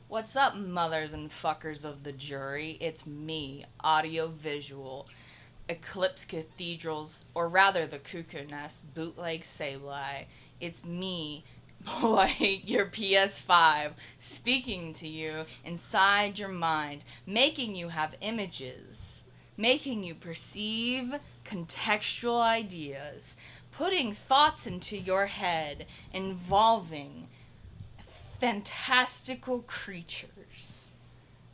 What's up, mothers and fuckers of the jury? It's me, audio-visual, Eclipse Cathedrals, or rather the Cuckoo Nest, bootleg Sableye. It's me, boy, your PS5, speaking to you inside your mind, making you have images, making you perceive contextual ideas, putting thoughts into your head, involving fantastical creatures.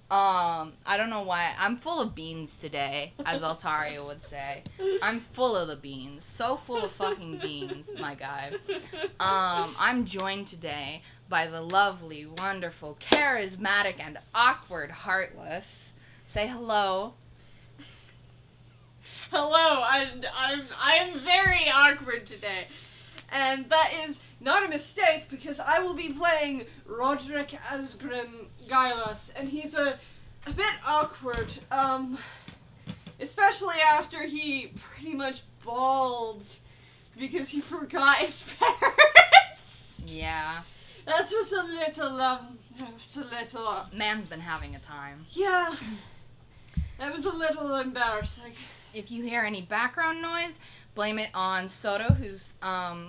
I don't know why. I'm full of beans today, as Altaria would say. I'm full of the beans. So full of fucking beans, my guy. I'm joined today by the lovely, wonderful, charismatic, and awkward Heartless. Say hello. Hello, I'm very awkward today. And that is not a mistake, because I will be playing Roderick Asgrim Gylass, and he's a bit awkward, especially after he pretty much bawled because he forgot his parents. Yeah. That was a little, Man's been having a time. yeah, that was a little embarrassing. If you hear any background noise, blame it on Soto, who's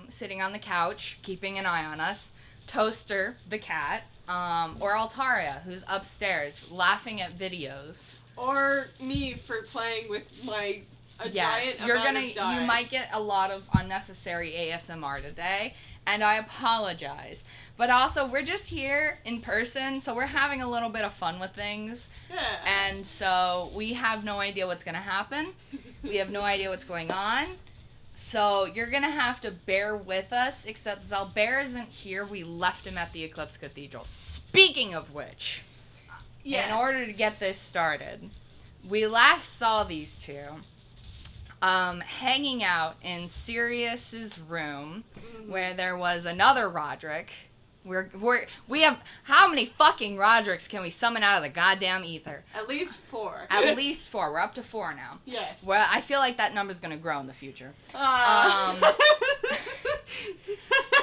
sitting on the couch, keeping an eye on us, Toaster, the cat, or Altaria, who's upstairs, laughing at videos. Or me for playing with my Yes, giant you're amount gonna. of dice. You might get a lot of unnecessary ASMR today, and I apologize. But also, we're just here in person, so we're having a little bit of fun with things. Yeah. And so we have no idea what's going to happen. We have no idea what's going on. So you're going to have to bear with us, except Zalbear isn't here. We left him at the Eclipse Cathedral. Speaking of which, Yes. in order to get this started, we last saw these two hanging out in Sirius's room, where there was another Roderick. We have, how many fucking Rodericks can we summon out of the goddamn ether? At least 4. At least 4. We're up to 4 now. Yes. Well, I feel like that number's gonna grow in the future.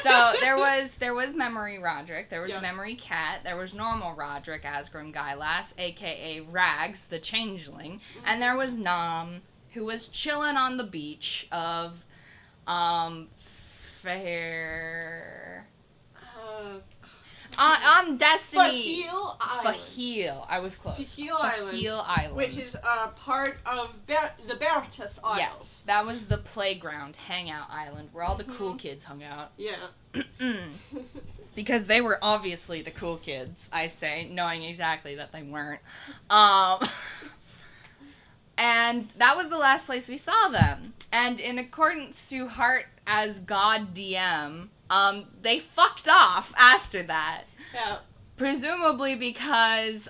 So there was Memory Roderick, there was Memory Cat, there was normal Roderick Asgrim Gylass, aka Rags the Changeling, and there was Knom, who was chilling on the beach of Fair. On Destiny. Fahil Island. Fahil. I was close. Fahil Island. Which is part of the Bertus Isles. Yes, that was the playground hangout island where all the cool kids hung out. Yeah. Because they were obviously the cool kids, I say, knowing exactly that they weren't. And that was the last place we saw them. And in accordance to Heart as God DM, they fucked off after that. Yeah. Presumably because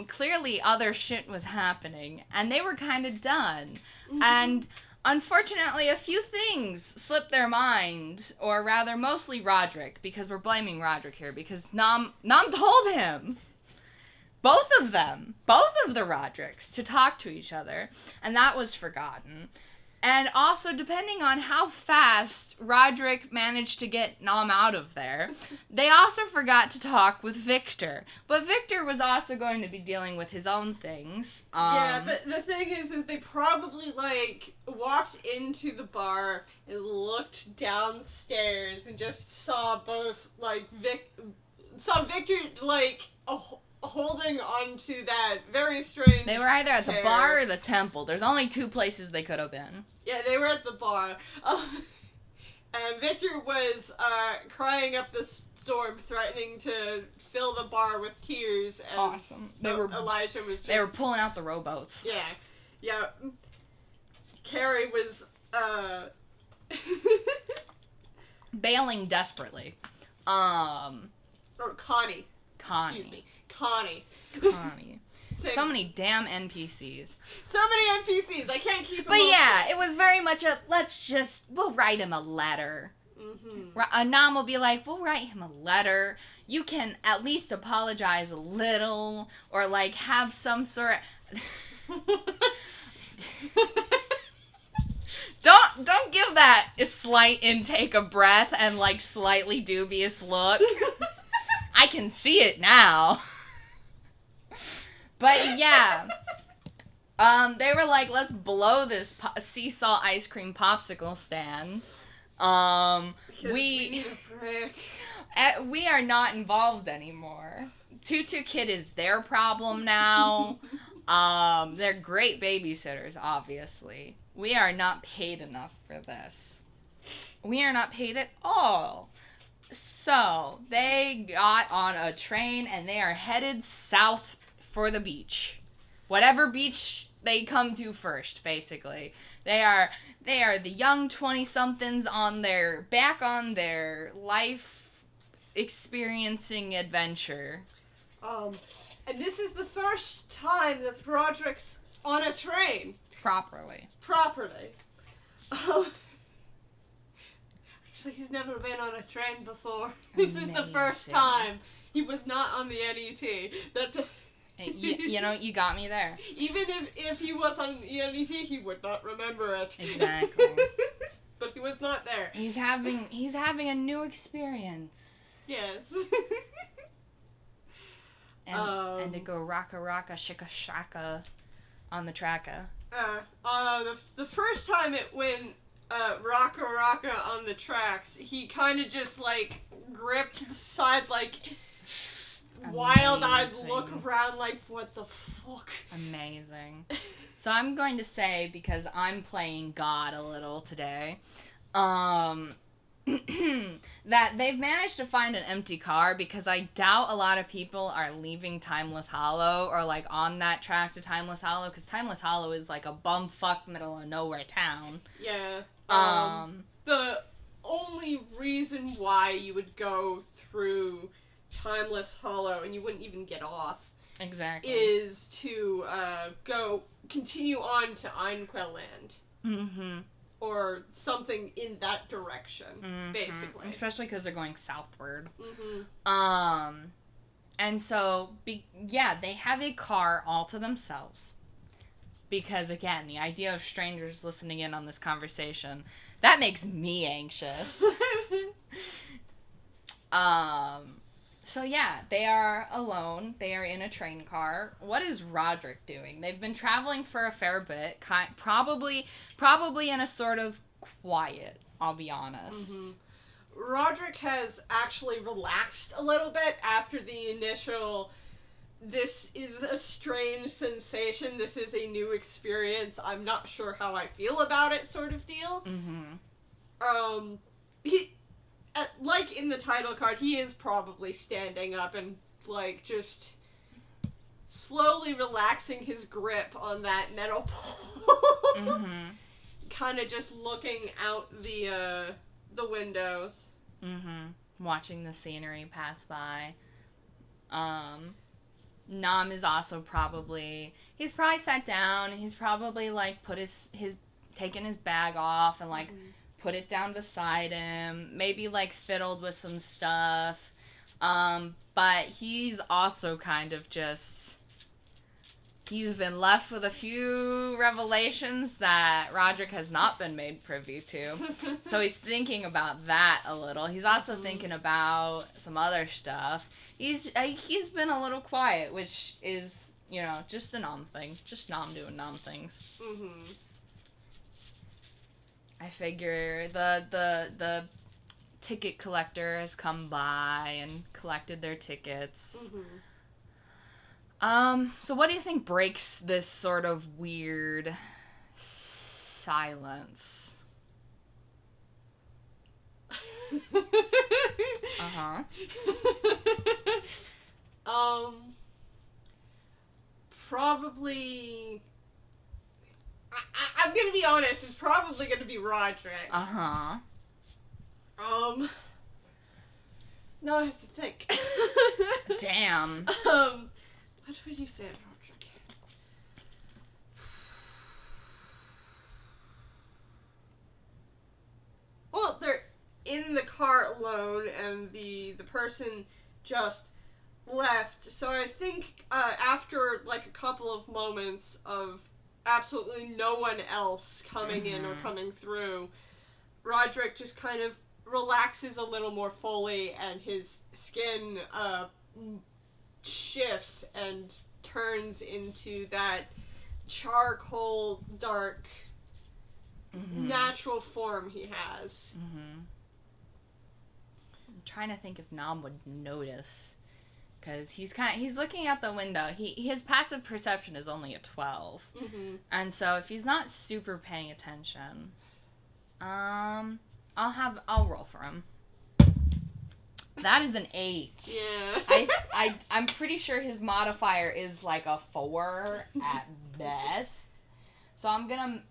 clearly other shit was happening, and they were kind of done. Mm-hmm. And unfortunately, a few things slipped their mind, or rather, mostly Roderick, because we're blaming Roderick here, because Knom told him, both of the Rodericks, to talk to each other, and that was forgotten. And also, depending on how fast Roderick managed to get Knom out of there, they also forgot to talk with Victor. But Victor was also going to be dealing with his own things. Yeah, but the thing is they probably, walked into the bar and looked downstairs and just saw both, Victor, holding onto that very strange They were either at the hair. bar or the temple. There's only 2 places they could have been. Yeah, they were at the bar. And Victor was crying up the storm, threatening to fill the bar with tears. As Awesome. Elijah was just... They were pulling out the rowboats. Yeah. Yeah. Carrie was, Bailing desperately. Or Connie. Connie. Excuse me. Connie. So many damn NPCs. So many NPCs. I can't keep them But all yeah, straight. it was very much we'll write him a letter. Mm-hmm. Knom will be like, we'll write him a letter. You can at least apologize a little, or have some sort of... Don't give that a slight intake of breath and slightly dubious look. I can see it now. But yeah. They were like, let's blow this sea salt ice cream popsicle stand. We need a break. We are not involved anymore. Tutu Kid is their problem now. They're great babysitters, obviously. We are not paid enough for this. We are not paid at all. So, they got on a train and they are headed south for the beach. Whatever beach they come to first, basically. They are the young 20-somethings on their life experiencing adventure. And this is the first time that Roderick's on a train. Properly. Actually, he's never been on a train before. This is the first time he was not on the NET. You got me there. Even if he was on the NET, he would not remember it. Exactly. But he was not there. He's having a new experience. Yes. And to go rocka rocka shika shaka on the tracka. The first time it went rocka rocka on the tracks, he kind of just like gripped the side like wild-eyed look around like, what the fuck? Amazing. So I'm going to say, because I'm playing God a little today, that they've managed to find an empty car, because I doubt a lot of people are leaving Timeless Hollow or like on that track to Timeless Hollow, because Timeless Hollow is like a bumfuck middle of nowhere town. Yeah. The only reason why you would go through Timeless Hollow and you wouldn't even get off is to continue on to Einquellland. Mm-hmm. Or something in that direction, basically. Especially because they're going southward. Mm-hmm. And so, they have a car all to themselves. Because, again, the idea of strangers listening in on this conversation, that makes me anxious. So yeah, they are alone. They are in a train car. What is Roderick doing? They've been traveling for a fair bit, probably in a sort of quiet, I'll be honest. Mm-hmm. Roderick has actually relaxed a little bit after the initial, this is a strange sensation, this is a new experience, I'm not sure how I feel about it sort of deal. Mm-hmm. He... like in the title card, he is probably standing up and, like, just slowly relaxing his grip on that metal pole. Mm-hmm. Kind of just looking out the windows. Mm-hmm. Watching the scenery pass by. Knom is also he's probably sat down, he's probably, like, put taken his bag off and, like, put it down beside him, maybe, like, fiddled with some stuff, but he's also kind of just, he's been left with a few revelations that Roderick has not been made privy to, so he's thinking about that a little. He's also thinking about some other stuff. He's been a little quiet, which is, just a Knom thing, just Knom doing Knom things. Mm-hmm. I figure the ticket collector has come by and collected their tickets. Mm-hmm. So what do you think breaks this sort of weird silence? Uh-huh. Probably... I'm gonna be honest, it's probably gonna be Roderick. Uh-huh. Now I have to think. Damn. What would you say, Roderick? Well, they're in the car alone, and the person just left, so I think, after, like, a couple of moments of absolutely no one else coming in or coming through, Roderick just kind of relaxes a little more fully, and his skin shifts and turns into that charcoal dark natural form he has. I'm trying to think if Knom would notice. Because he's looking out the window. His passive perception is only a 12. And so if he's not super paying attention, I'll roll for him. That is an 8. Yeah. I'm pretty sure his modifier is like a 4 at best. So I'm gonna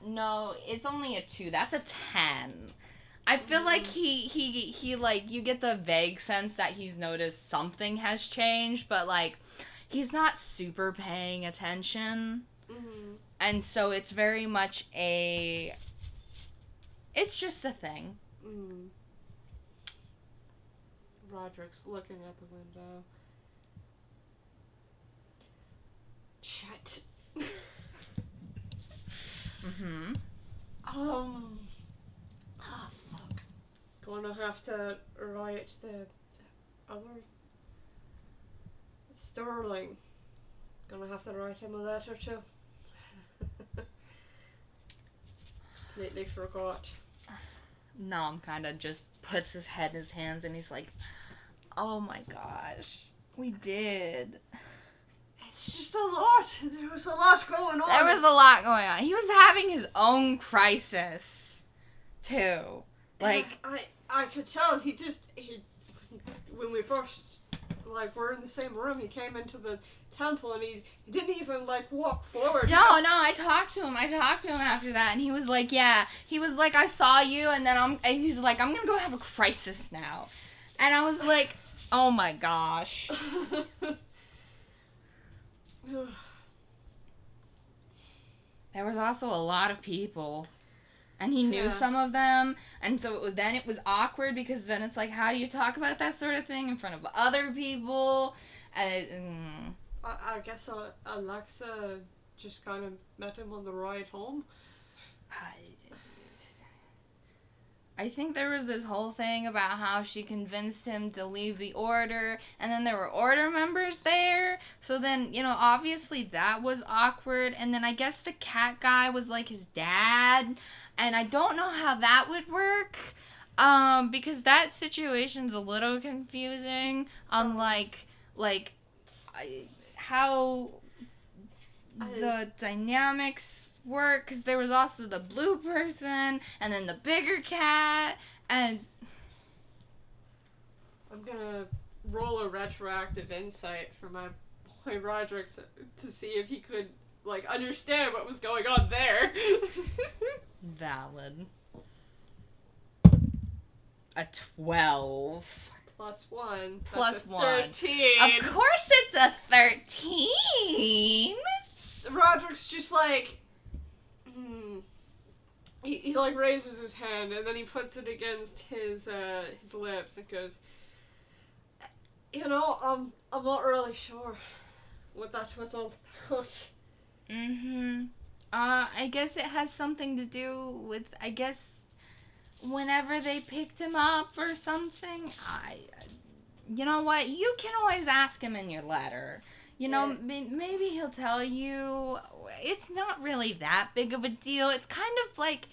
no, it's only a 2. That's a 10. I feel like he like, you get the vague sense that he's noticed something has changed, but like he's not super paying attention. And so it's very much it's just a thing. Roderick's looking at the window. Shit. Fuck. Gonna have to write the other Sterling. Gonna have to write him a letter too. Completely forgot. Knom kind of just puts his head in his hands and he's like, oh my gosh, we did. It's just a lot. There was a lot going on. There was a lot going on. He was having his own crisis, too. Like, I could tell he when we first, like, were in the same room, he came into the temple and he didn't even, like, walk forward. No, I talked to him after that, and he was like, yeah. He was like, I saw you, and then he's like, I'm gonna go have a crisis now. And I was like, oh my gosh. There was also a lot of people, and he knew some of them, and so then it was awkward, because then it's like, how do you talk about that sort of thing in front of other people? I guess Alexa just kind of met him on the ride home. I think there was this whole thing about how she convinced him to leave the order, and then there were order members there, so then, obviously that was awkward, and then I guess the cat guy was like his dad, and I don't know how that would work, because that situation's a little confusing on, how the dynamics work, because there was also the blue person and then the bigger cat, and I'm gonna roll a retroactive insight for my boy Roderick to see if he could understand what was going on there. Valid. A 12 plus 1. Plus That's a 1. 13. Of course it's a 13. Roderick's just like, he raises his hand and then he puts it against his lips and goes, I'm not really sure what that was all about. I guess it has something to do with, whenever they picked him up or something. You know what? You can always ask him in your letter. Maybe he'll tell you. It's not really that big of a deal. It's kind of like,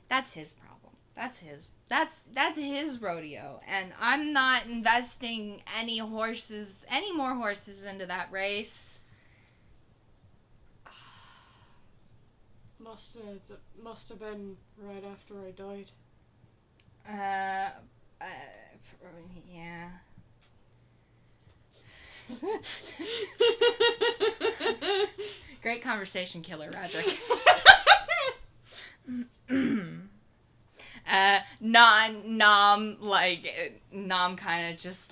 that's his problem. That's his rodeo. And I'm not investing any more horses into that race. Must have been right after I died. Yeah. Great conversation killer, Roderick. Nom kind of just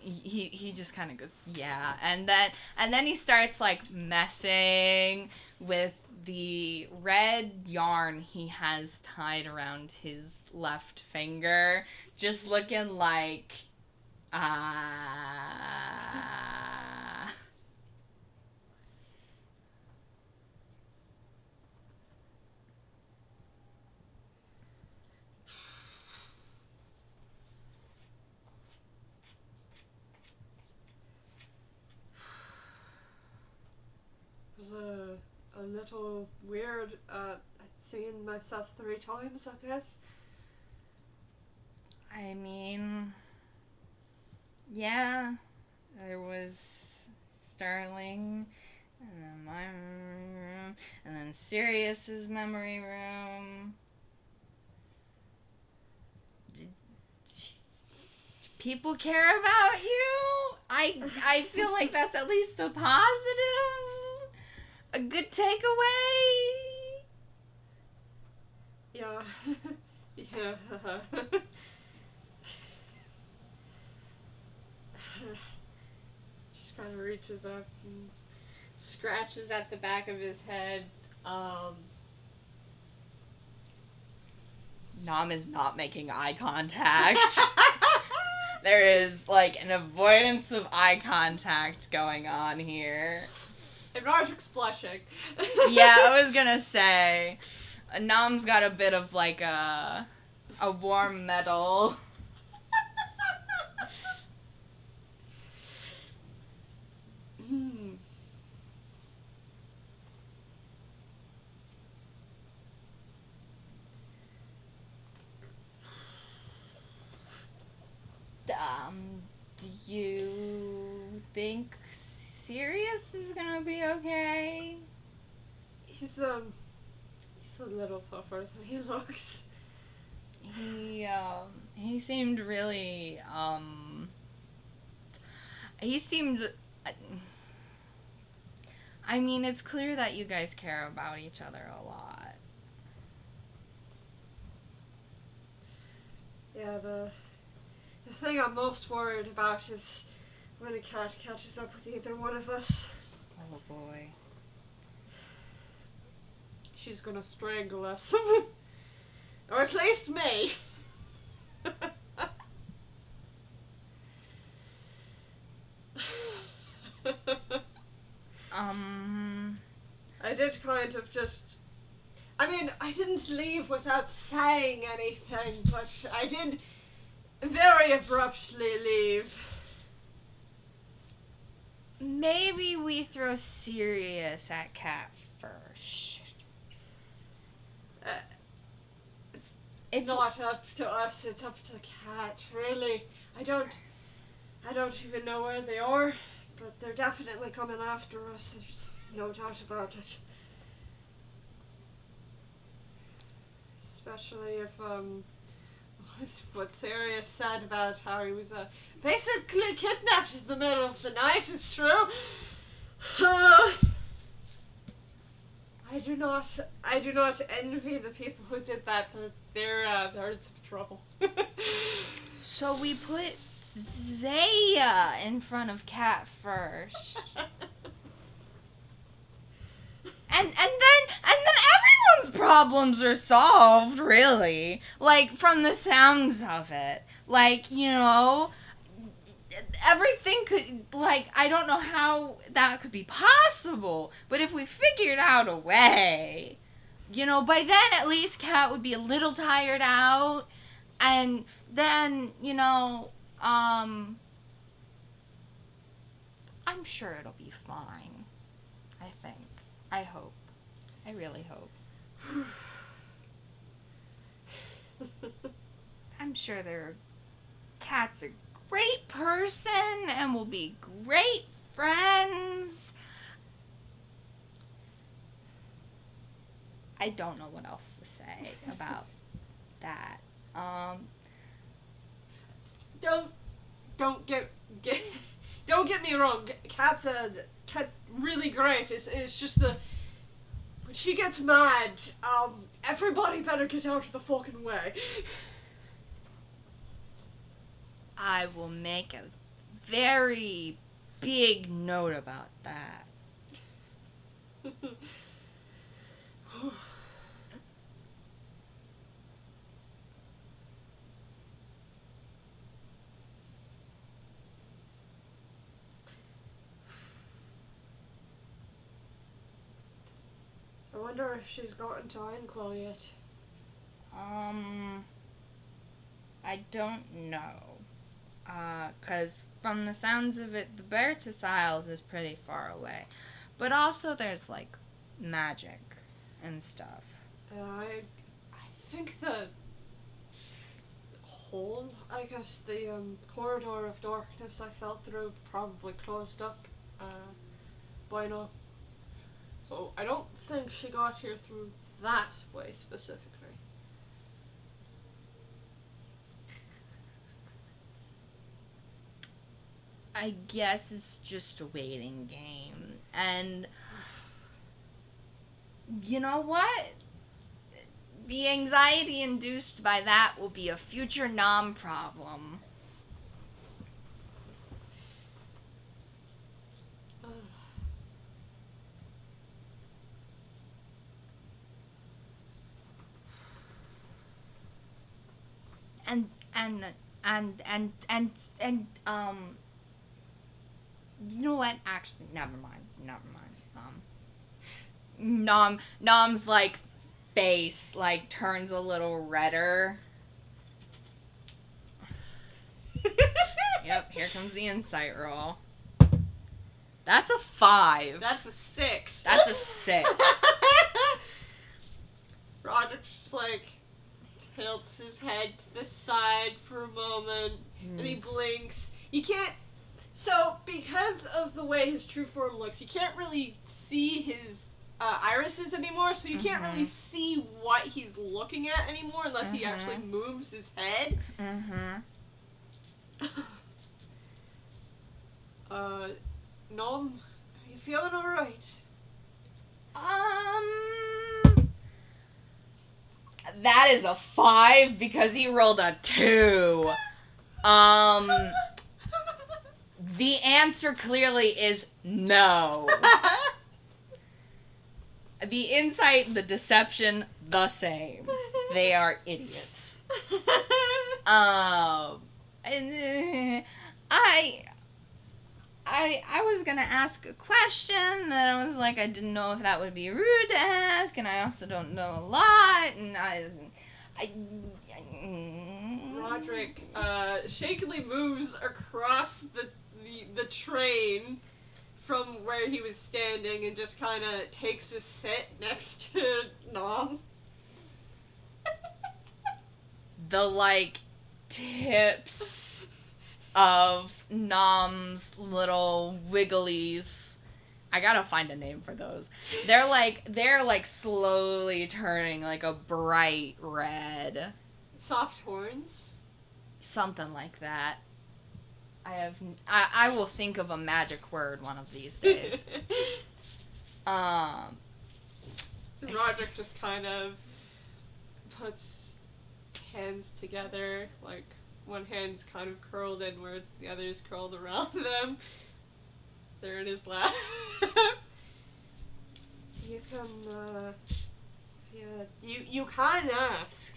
he just kind of goes, yeah, and then he starts messing with the red yarn he has tied around his left finger, just looking like little weird, seeing myself 3 times, I guess. I mean, yeah, there was Sterling, and then my memory room, and then Sirius's memory room. Do people care about you? I feel like that's at least a positive, a good takeaway. Yeah. Yeah. Just kind of reaches up and scratches at the back of his head. Knom is not making eye contact. There is, like, an avoidance of eye contact going on here. And Roderick's blushing. Yeah, I was gonna say, Knom's got a bit of, like, a warm metal. Do you think Sirius is gonna be okay? He's a little tougher than he looks. He seemed really, he seemed, I mean, it's clear that you guys care about each other a lot. Yeah, the thing I'm most worried about is when a cat catches up with either one of us. Oh boy. She's gonna strangle us. Or at least me. I did kind of just... I mean, I didn't leave without saying anything, but I did very abruptly leave. Maybe we throw Sirius at Cat first. It's not up to us, it's up to Cat, really. I don't even know where they are, but they're definitely coming after us, there's no doubt about it. Especially if what Sirius said about how he was basically kidnapped in the middle of the night is true. I do not envy the people who did that. They're in some trouble. So we put Zaya in front of Cat first. And then everyone's problems are solved, really. Like, from the sounds of it. Like, you know, everything could, like, I don't know how that could be possible, but if we figured out a way, you know, by then at least Cat would be a little tired out, and then, you know, I'm sure it'll be fine. I think. I hope. I really hope. I'm sure Cat's a great person and will be great friends. I don't know what else to say about that. Don't get me wrong. Cat's really great. It's just when she gets mad, everybody better get out of the fucking way. I will make a very big note about that. I wonder if she's gotten to Einquil yet. I don't know. 'Cause from the sounds of it, the Bertus Isles is pretty far away. But also there's, like, magic and stuff. I think the hole, I guess, the corridor of darkness I fell through probably closed up by now. So I don't think she got here through that way specifically. I guess it's just a waiting game. And you know what? The anxiety induced by that will be a future Knom problem. And you know what? Actually, never mind. Nom's like face like turns a little redder. Yep, here comes the insight roll. That's a 5. That's a 6. That's a 6. Roderick just like tilts his head to the side for a moment and he blinks. You can't. So, because of the way his true form looks, you can't really see his irises anymore, so you can't really see what he's looking at anymore unless he actually moves his head. Knom, are you feeling alright? That is a 5 because he rolled a 2. The answer clearly is no. The insight, the deception, the same. They are idiots. I was gonna ask a question that I was like, I didn't know if that would be rude to ask, and I also don't know a lot, and Roderick shakily moves across the train from where he was standing and just kind of takes a sit next to Knom. The like tips of Nom's little wigglies. I gotta find a name for those. They're like slowly turning like a bright red. Soft horns. Something like that. I will think of a magic word one of these days. Roderick just kind of puts hands together, like one hand's kind of curled inwards, the other's curled around them. They're in his lap. You can, you can ask.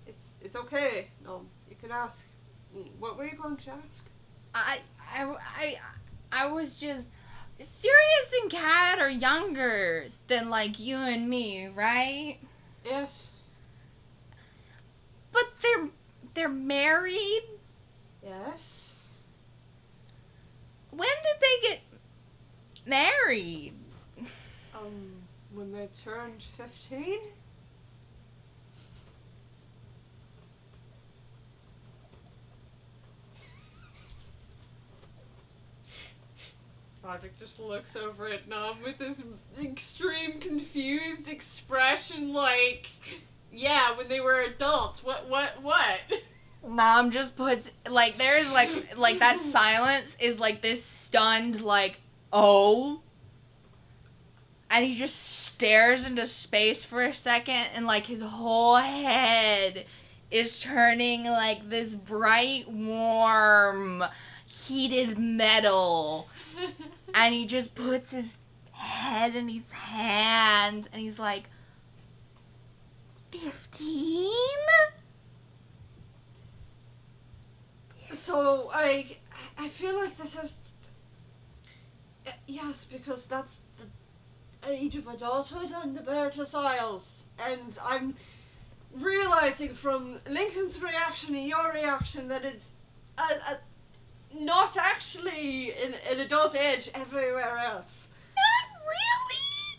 It's okay. No, you can ask. What were you going to ask? I was just... Sirius and Kat are younger than, like, you and me, right? Yes. But they're married? Yes. When did they get married? When they turned 15? Roderick just looks over at Knom with this extreme confused expression like, yeah, when they were adults. What? Mom just puts, like, there's, like that silence is, like, this stunned, like, oh. And he just stares into space for a second, and, like, his whole head is turning, like, this bright, warm, heated metal. And he just puts his head in his hands, and he's like, 15? So, I feel like this is... Yes, because that's the age of adulthood on the Bertus Isles. And I'm realizing from Lincoln's reaction and your reaction that it's not actually an adult age everywhere else. Not really?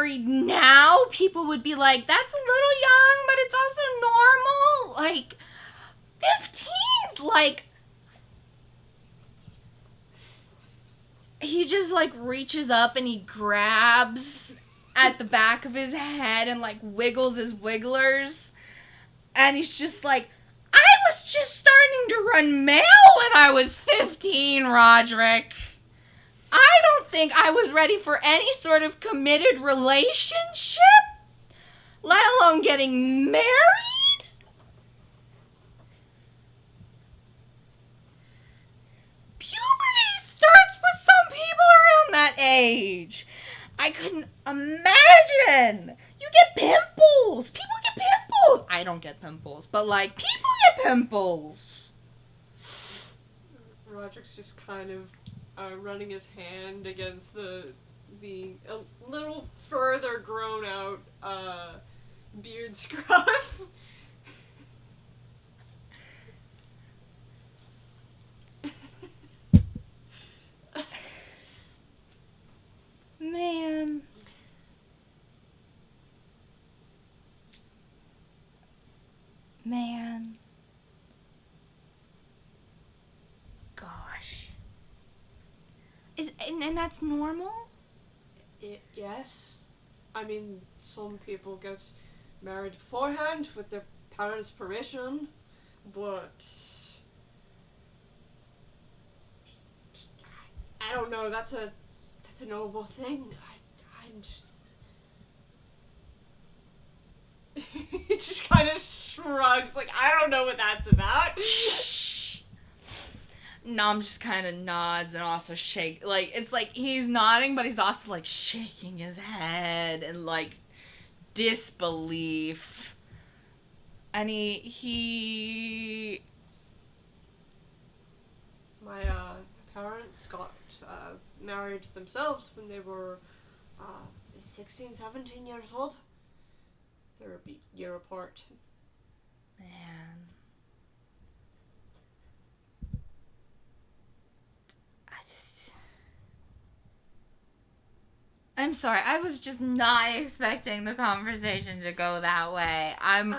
married now, people would be like, that's a little young, but it's also normal. Like, 15's like... He just, like, reaches up and he grabs at the back of his head and, like, wiggles his wigglers. And he's just like, I was just starting to run mail when I was 15, Roderick. I don't think I was ready for any sort of committed relationship, let alone getting married. Puberty starts with some people around that age. I couldn't imagine. You get pimples. People get pimples. I don't get pimples, but, like, people get pimples. Roderick's just kind of running his hand against the a little further grown out beard scruff. Man. Gosh. And that's normal? Yes. I mean, some people get married beforehand with their parents' permission, but I don't know. That's a noble thing. I'm just. He just kind of shrugs, like, I don't know what that's about. Nom just kind of nods and also shake. Like, it's like he's nodding, but he's also, like, shaking his head and, like, disbelief. And he... My parents got married themselves when they were 16, 17 years old. They were a year apart. Man. I'm sorry. I was just not expecting the conversation to go that way. I'm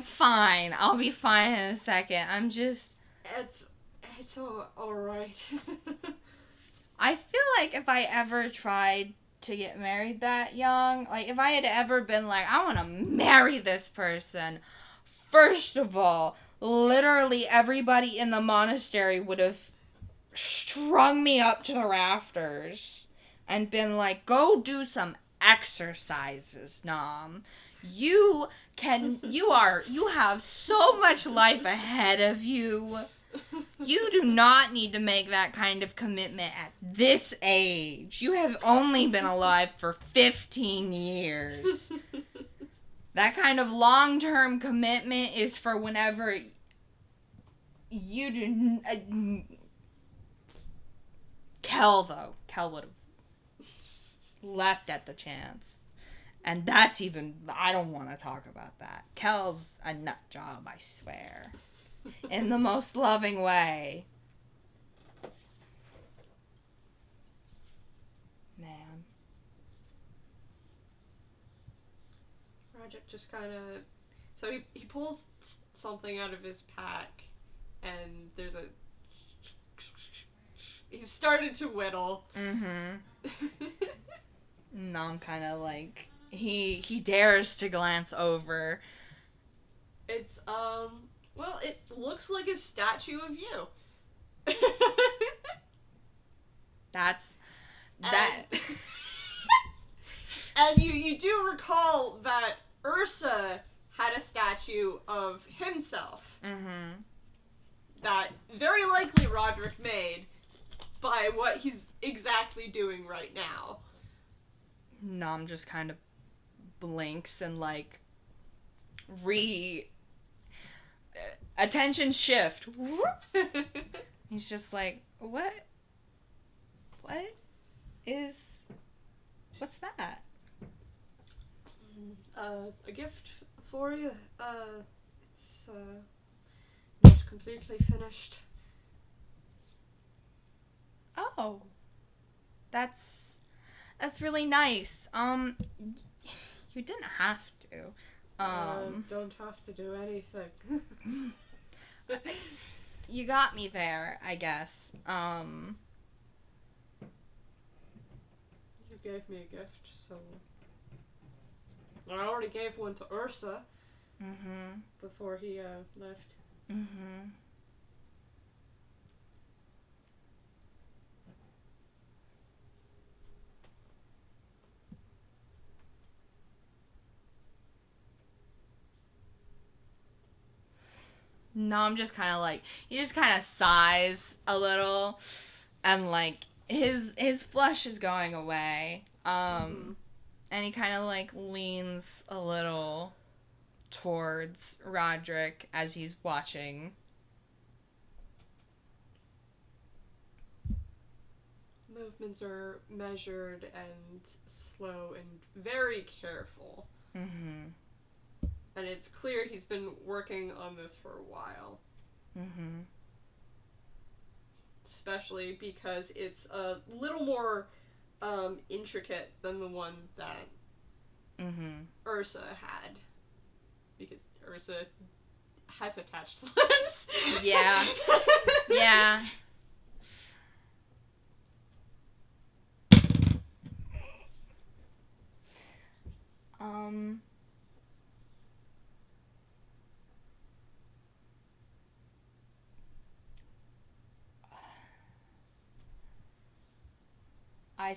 fine. I'll be fine in a second. I'm just... It's all right. I feel like if I ever tried to get married that young, like, if I had ever been like, I want to marry this person, first of all, literally everybody in the monastery would have strung me up to the rafters and been like, go do some exercises, Nom. You have so much life ahead of you. You do not need to make that kind of commitment at this age. You have only been alive for 15 years. That kind of long-term commitment is for whenever you do... Kel would have leapt at the chance. And that's even... I don't want to talk about that. Kel's a nut job, I swear. In the most loving way. Man. Roderick just kind of... So he pulls something out of his pack, and there's a... He's started to whittle. Mm-hmm. Nom kind of like... He dares to glance over. It's, well, it looks like a statue of you. That. And you do recall that Ursa had a statue of himself. Mm-hmm. That very likely Roderick made by what he's exactly doing right now. Nom just kind of blinks and, like, attention shift. He's just like, what's that? A gift for you. It's not completely finished. Oh, that's That's really nice. You didn't have to. Don't have to do anything. You got me there, I guess. You gave me a gift, so I already gave one to Ursa. Before he left. No, I'm just kind of like, he just kind of sighs a little, and like his flush is going away. And he kind of like leans a little towards Roderick as he's watching. Movements are measured and slow and very careful. And it's clear he's been working on this for a while. Especially because it's a little more intricate than the one that Ursa had. Because Ursa has attached limbs. Yeah. Yeah. I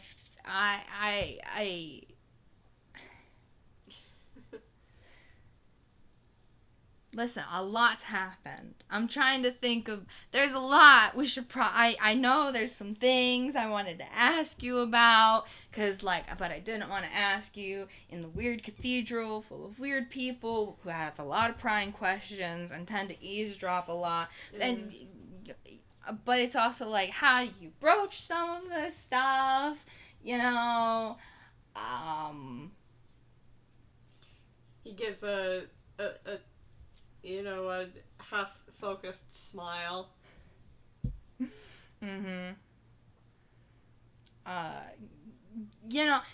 Listen, a lot's happened. I'm trying to think of. There's a lot we should I know there's some things I wanted to ask you about, but I didn't want to ask you in the weird cathedral full of weird people who have a lot of prying questions and tend to eavesdrop a lot. But it's also like how you broach some of this stuff, you know. He gives a half-focused smile.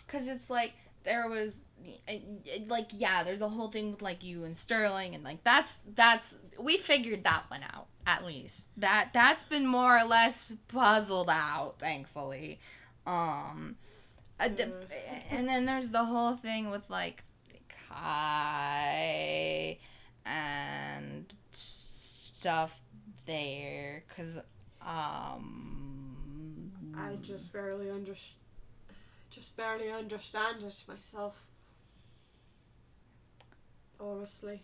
Because it's like, there was, there's a whole thing with, like, you and Sterling, and, like, that's, we figured that one out, at least. That's been more or less puzzled out, thankfully. And then there's the whole thing with, like, Kai and stuff there, because I just barely understand it myself, honestly.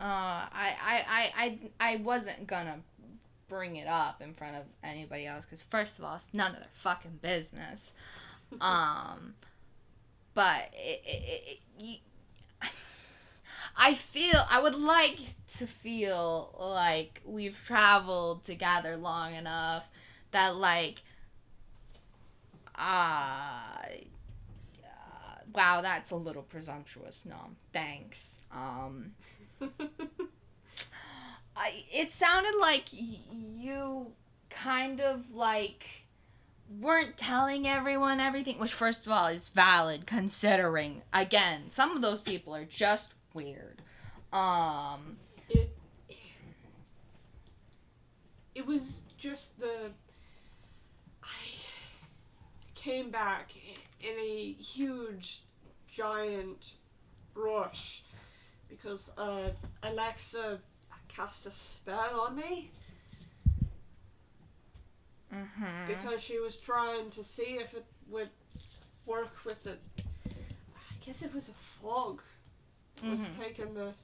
I wasn't gonna bring it up in front of anybody else, because first of all, it's none of their fucking business. But I would like to feel like we've traveled together long enough that, like, wow, that's a little presumptuous. No, thanks. It sounded like you kind of, like, weren't telling everyone everything, which, first of all, is valid, considering, again, some of those people are just weird. It was just I came back in a huge, giant rush because Alexa cast a spell on me. Because she was trying to see if it would work with it. I guess it was a fog. It was taking our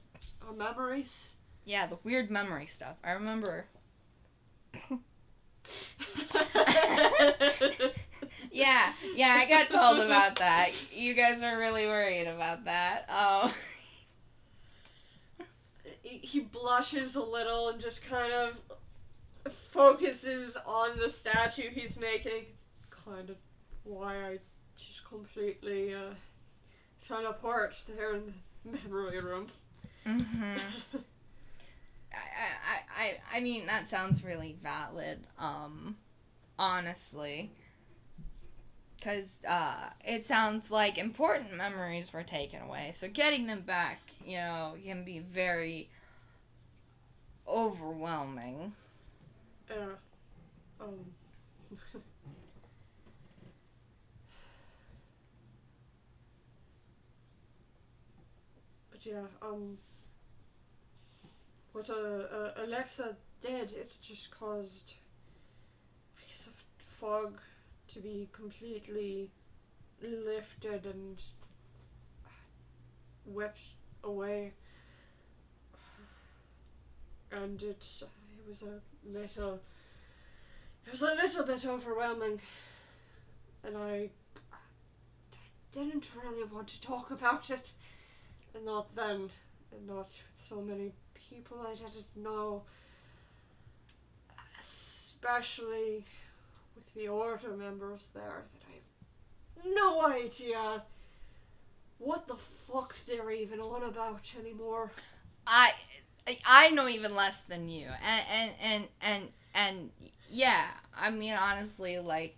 memories. Yeah, the weird memory stuff. I remember. Yeah, I got told about that. You guys are really worried about that. He blushes a little and just kind of focuses on the statue he's making. It's kind of why I just completely fell apart there in the memory room. I mean, that sounds really valid, honestly. Because it sounds like important memories were taken away. So getting them back, can be very overwhelming. But yeah, what Alexa did, it just caused, I guess, a fog to be completely lifted and whipped away. And it was a little bit overwhelming, and I didn't really want to talk about it, and not then, and not with so many people I didn't know, especially with the order members there, that I have no idea what the fuck they're even on about anymore. I know even less than you, and yeah, I mean, honestly, like,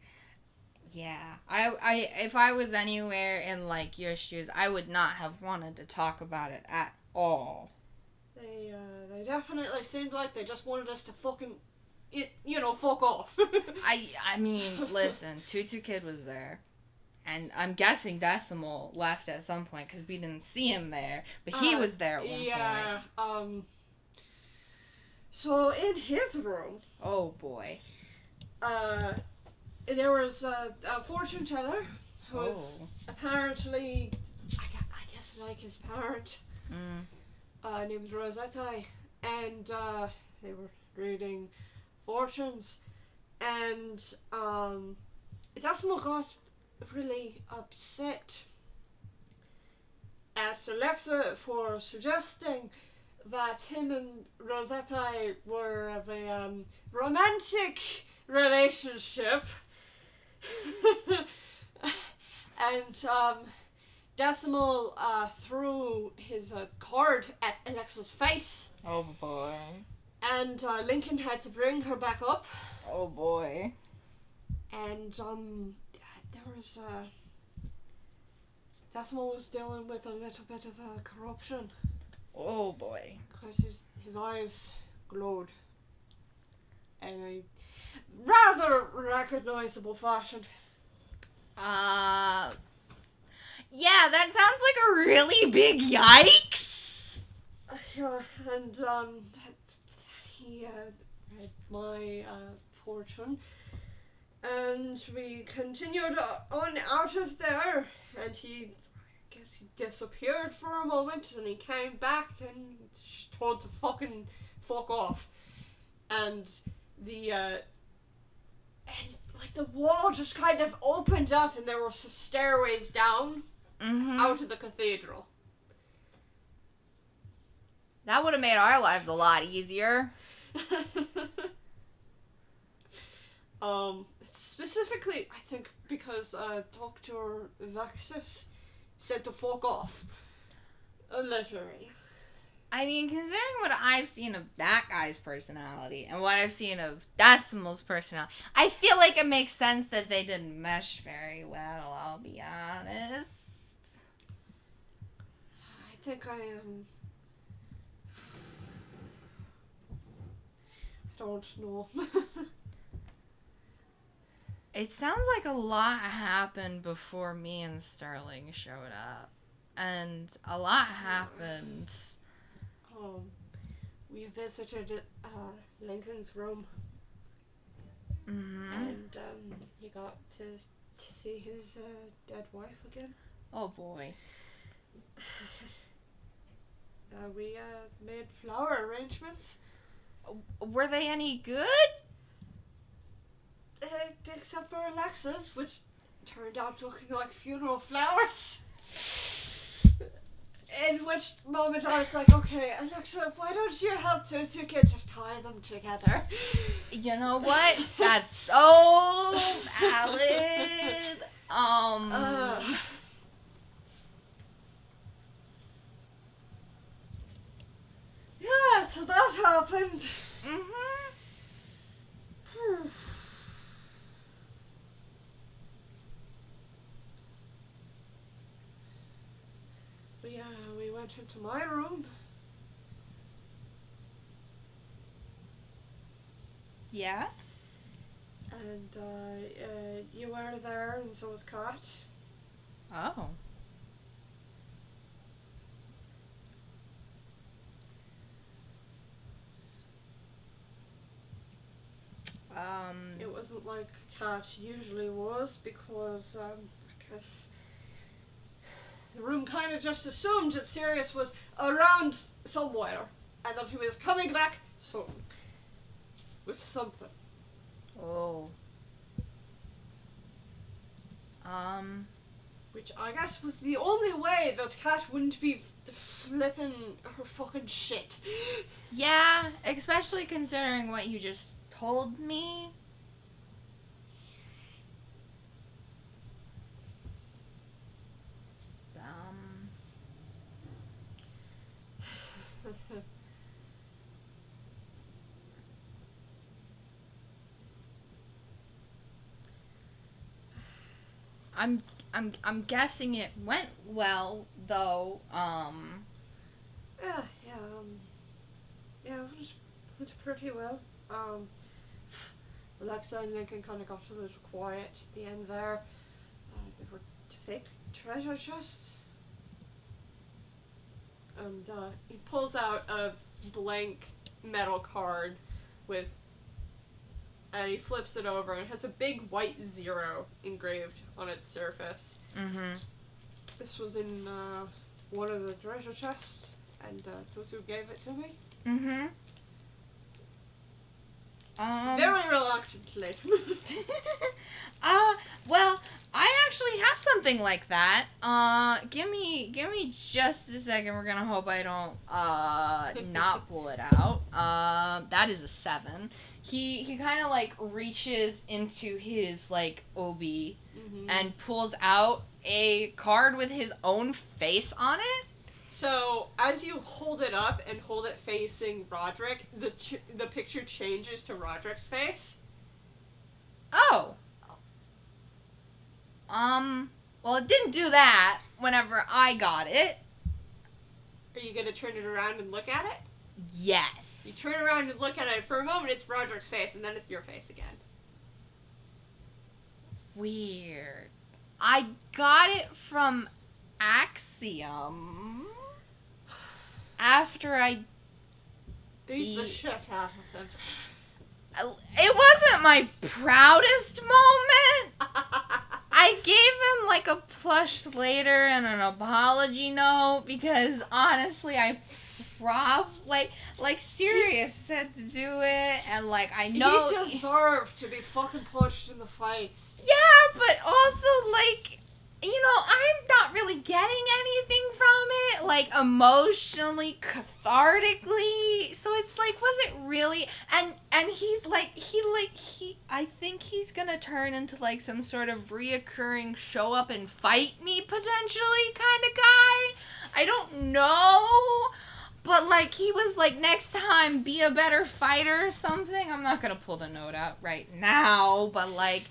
yeah, I if I was anywhere in like your shoes, I would not have wanted to talk about it at all. They definitely seemed like they just wanted us to fucking, fuck off. I mean, listen, Tutu Kid was there. And I'm guessing Decimal left at some point because we didn't see him there, but he was there at one point. Yeah. So in his room. Oh boy. There was a fortune teller who was apparently, I guess, like his parent. Named Rosetta, and they were reading fortunes, and Decimal got really upset at Alexa for suggesting that him and Rosetta were of a romantic relationship. And Decimal threw his card at Alexa's face. Oh boy. And Lincoln had to bring her back up. Oh boy. And there was Decimal was dealing with a little bit of corruption. Oh boy. Because his eyes glowed in a rather recognizable fashion. Yeah, that sounds like a really big yikes. Yeah, and he read my fortune, and we continued on out of there, and I guess he disappeared for a moment, and he came back and told to fucking fuck off, and the wall just kind of opened up, and there were stairways down out of the cathedral. That would have made our lives a lot easier. Specifically, I think because Dr. Vexus said to fuck off. Literally. I mean, considering what I've seen of that guy's personality and what I've seen of Decimal's personality, I feel like it makes sense that they didn't mesh very well, I'll be honest. I think I am... I don't know. It sounds like a lot happened before me and Sterling showed up. And a lot happened. We visited Lincoln's room. And he got to see his dead wife again. Oh boy. We made flower arrangements. Were they any good? Except for Alexa's, which turned out looking like funeral flowers. In which moment I was like, okay, Alexa, why don't you help Toonkind just tie them together? You know what? That's so valid. Yeah, so that happened. went into my room. Yeah? And, you were there, and so was Kat. Oh. It wasn't like Kat usually was, because, I guess the room kind of just assumed that Sirius was around somewhere, and that he was coming back soon. With something. Oh. Which I guess was the only way that Kat wouldn't be flipping her fucking shit. Yeah, especially considering what you just told me. I'm guessing it went well, though. Yeah, it went pretty well. Alexa and Lincoln kind of got a little quiet at the end there. They were fake treasure chests. And he pulls out a blank metal card with, and he flips it over, and it has a big white 0 engraved on its surface. Mm-hmm. This was in one of the treasure chests, and Tutu gave it to me. Mm-hmm. Very reluctantly. Well, I actually have something like that. Give me just a second. We're gonna hope I don't, not pull it out. That is a 7. He kind of, like, reaches into his, like, obi and pulls out a card with his own face on it. So, as you hold it up and hold it facing Roderick, the picture changes to Roderick's face. Oh. Well, it didn't do that whenever I got it. Are you gonna turn it around and look at it? Yes. You turn around and look at it. For a moment, it's Roderick's face, and then it's your face again. Weird. I got it from Axiom after I Beat the shit out of him. It wasn't my proudest moment. I gave him, like, a plush later and an apology note because, honestly, I like Sirius said to do it, and, like, I know He deserved to be fucking punched in the face. Yeah, but also, like, you know, I'm not really getting anything from it, like, emotionally, cathartically, so it's like, was it really, and he's like, I think he's gonna turn into, like, some sort of reoccurring show up and fight me, potentially, kind of guy. I don't know, but, like, he was like, next time, be a better fighter or something. I'm not gonna pull the note out right now, but, like,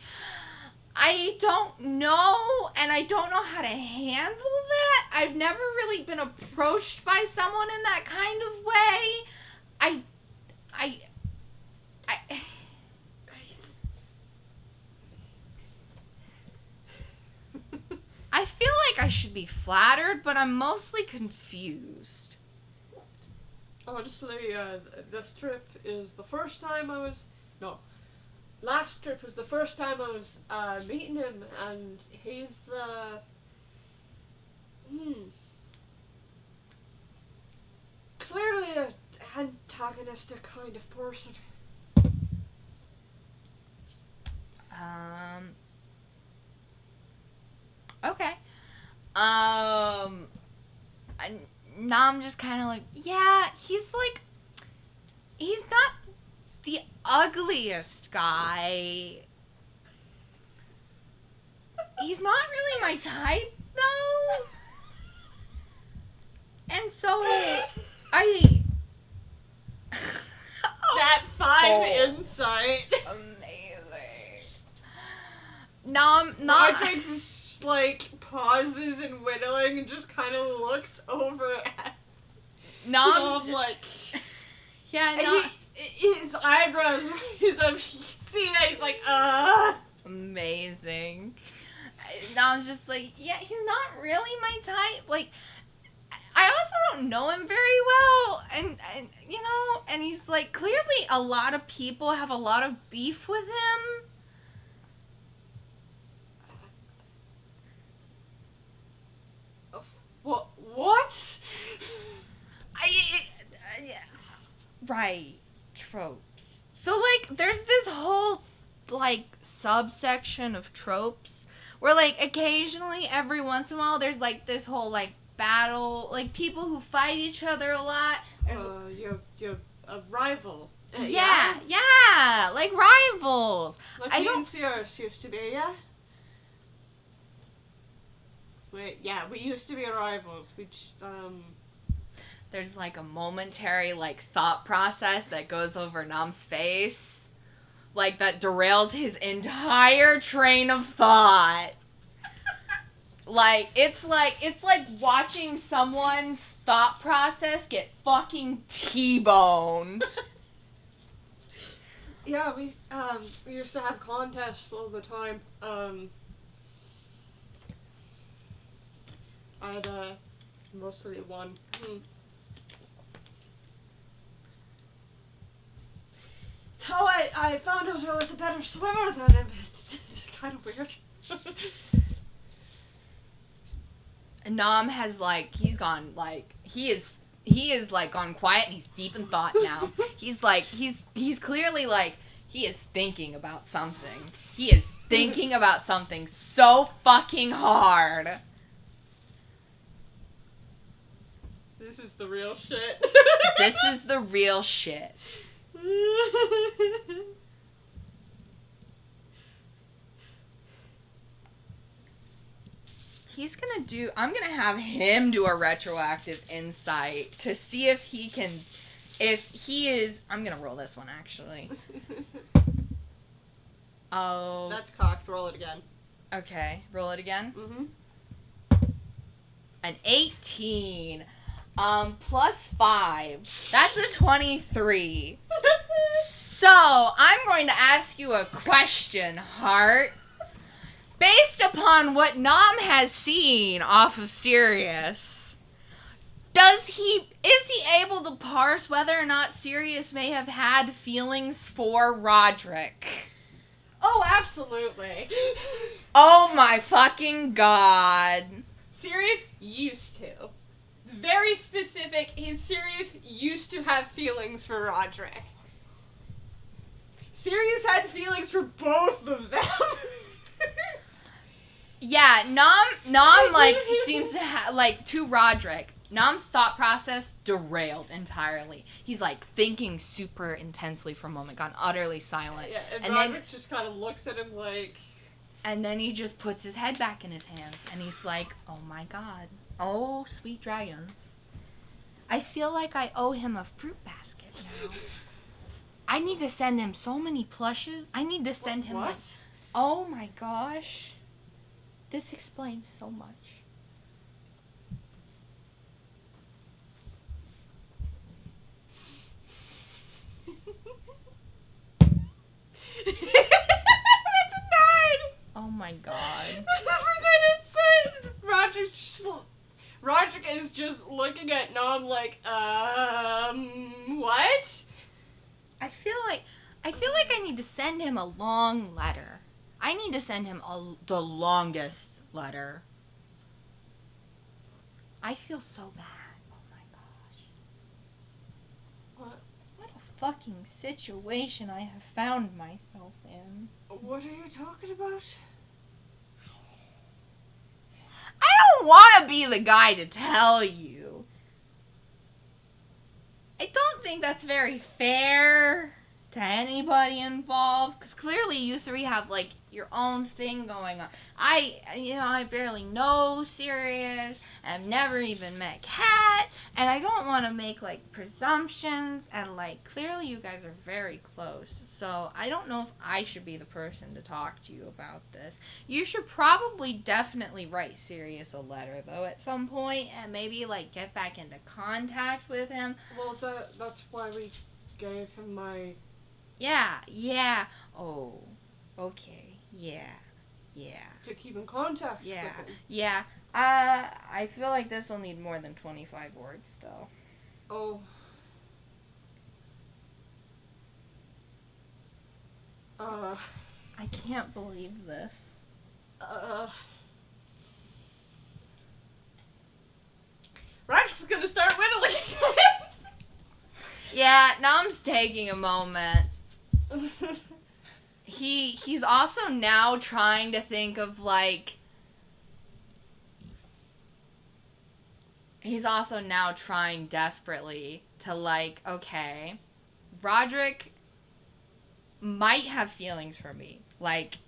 I don't know, and I don't know how to handle that. I've never really been approached by someone in that kind of way. I feel like I should be flattered, but I'm mostly confused. Honestly, this trip is the first time I was... No. Last trip was the first time I was meeting him, and he's clearly an antagonistic kind of person. Okay. Now I'm just kind of like, yeah, he's not the ugliest guy. He's not really my type, though. And so, That 5 insight. Amazing. Nom. Roderick's just, like, pauses in whittling and just kind of looks over at Nom's Knom, like... Yeah, and his eyebrows raise up. You can see that he's like, Amazing. Nom's just like, yeah, he's not really my type. Like, I also don't know him very well, and you know, and he's like, clearly a lot of people have a lot of beef with him. What? Right. Tropes. So, like, there's this whole, like, subsection of tropes where, like, occasionally, every once in a while, there's, like, this whole, like, battle, like, people who fight each other a lot. You're a rival. Yeah, like rivals. Like me and Sirius used to be, yeah? We used to be rivals. There's like a momentary like thought process that goes over Nom's face, like that derails his entire train of thought. It's like watching someone's thought process get fucking T-boned. Yeah, we used to have contests all the time. I had mostly won. It's how I found out I was a better swimmer than him. It's kind of weird. Knom has like he's gone like he is like gone quiet and he's deep in thought now. He's like he's clearly like he is thinking about something. He is thinking about something so fucking hard. This is the real shit. This is the real shit. I'm gonna have him do a retroactive insight to see if he is, I'm gonna roll this one actually. Oh. That's cocked. Roll it again. Okay, roll it again. Mm-hmm. An 18. Plus 5. That's a 23. So, I'm going to ask you a question, Heart. Based upon what Knom has seen off of Sirius, is he able to parse whether or not Sirius may have had feelings for Roderick? Oh, absolutely. Oh my fucking god. Sirius used to. Very specific, Sirius used to have feelings for Roderick. Sirius had feelings for both of them. Yeah, Knom like seems to have like to Roderick. Knom's thought process derailed entirely. He's like thinking super intensely for a moment, gone utterly silent. Yeah, and Roderick just kind of looks at him like. And then he just puts his head back in his hands, and he's like, "Oh my god, oh sweet dragons, I feel like I owe him a fruit basket now. I need to send him so many plushes. I need to send him. What? Oh my gosh." This explains so much. That's a 9! Oh my god. Then it said Roderick is just looking at Knom like, what? I feel like I need to send him a long letter. I need to send him the longest letter. I feel so bad. Oh my gosh. What a fucking situation I have found myself in. What are you talking about? I don't want to be the guy to tell you. I don't think that's very fair. to anybody involved, because clearly you three have, like, your own thing going on. I barely know Sirius, and I've never even met Kat, and I don't want to make, like, presumptions, and, like, clearly you guys are very close, so I don't know if I should be the person to talk to you about this. You should probably definitely write Sirius a letter, though, at some point, and maybe, like, get back into contact with him. Well, that's why we gave him my... Yeah. Oh, okay. Yeah. To keep in contact with him. Yeah. I feel like this will need more than 25 words, though. Oh. I can't believe this. Roderick's gonna start whittling. Yeah, Nom's taking a moment. He's also now trying to think of, like... He's also now trying desperately to, like, okay, Roderick might have feelings for me. Like,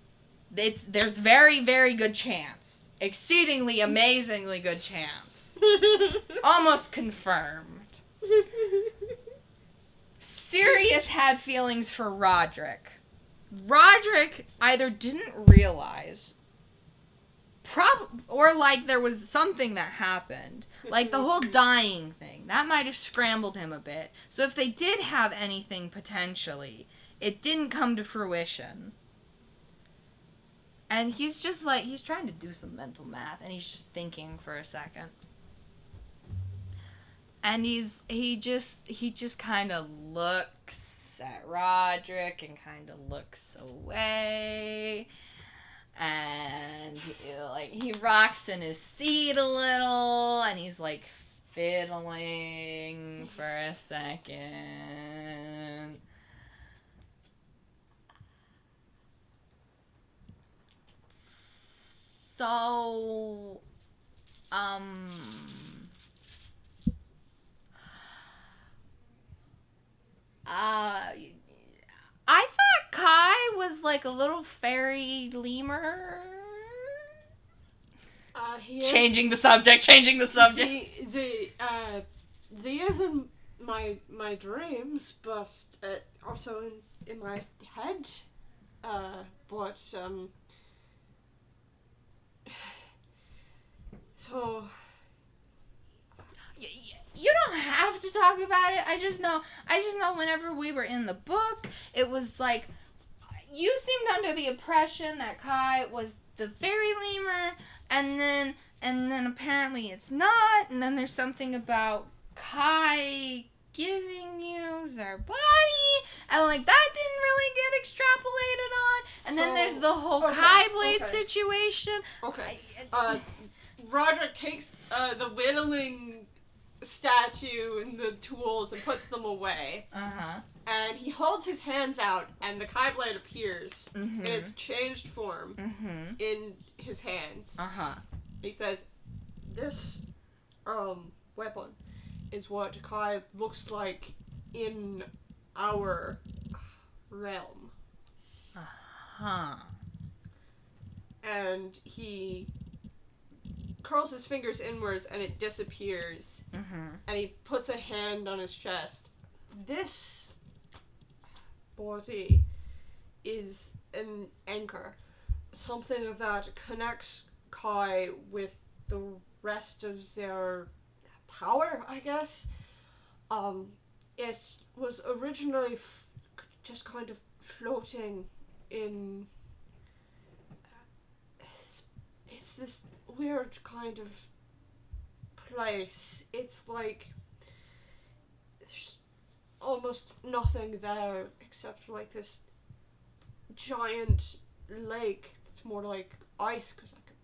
there's very, very good chance. Exceedingly, amazingly good chance. Almost confirmed. Sirius had feelings for Roderick. Roderick either didn't realize, or like there was something that happened, like the whole dying thing, that might have scrambled him a bit. So if they did have anything potentially, it didn't come to fruition. And he's just like, he's trying to do some mental math, and he's just thinking for a second. And he just kind of looks at Roderick and kind of looks away. And he rocks in his seat a little, and he's like fiddling for a second. So, I thought Kai was like a little fairy lemur. Changing the subject. He is in my dreams, but also in my head. So... You don't have to talk about it. I just know whenever we were in the book, it was like, you seemed under the impression that Kai was the fairy lemur, and then apparently it's not, and then there's something about Kai giving you their body, and like that didn't really get extrapolated on, and then there's the whole Kai Blade situation. Okay. Roderick takes the whittling statue and the tools and puts them away. And he holds his hands out, and the Kai Blade appears in its changed form in his hands. He says, "This weapon is what Kai looks like in our realm." And he curls his fingers inwards, and it disappears. And he puts a hand on his chest. This body is an anchor, something that connects Kai with the rest of their power, I guess. It was originally just kind of floating in... It's this weird kind of place. It's like there's almost nothing there except like this giant lake that's more like ice because I could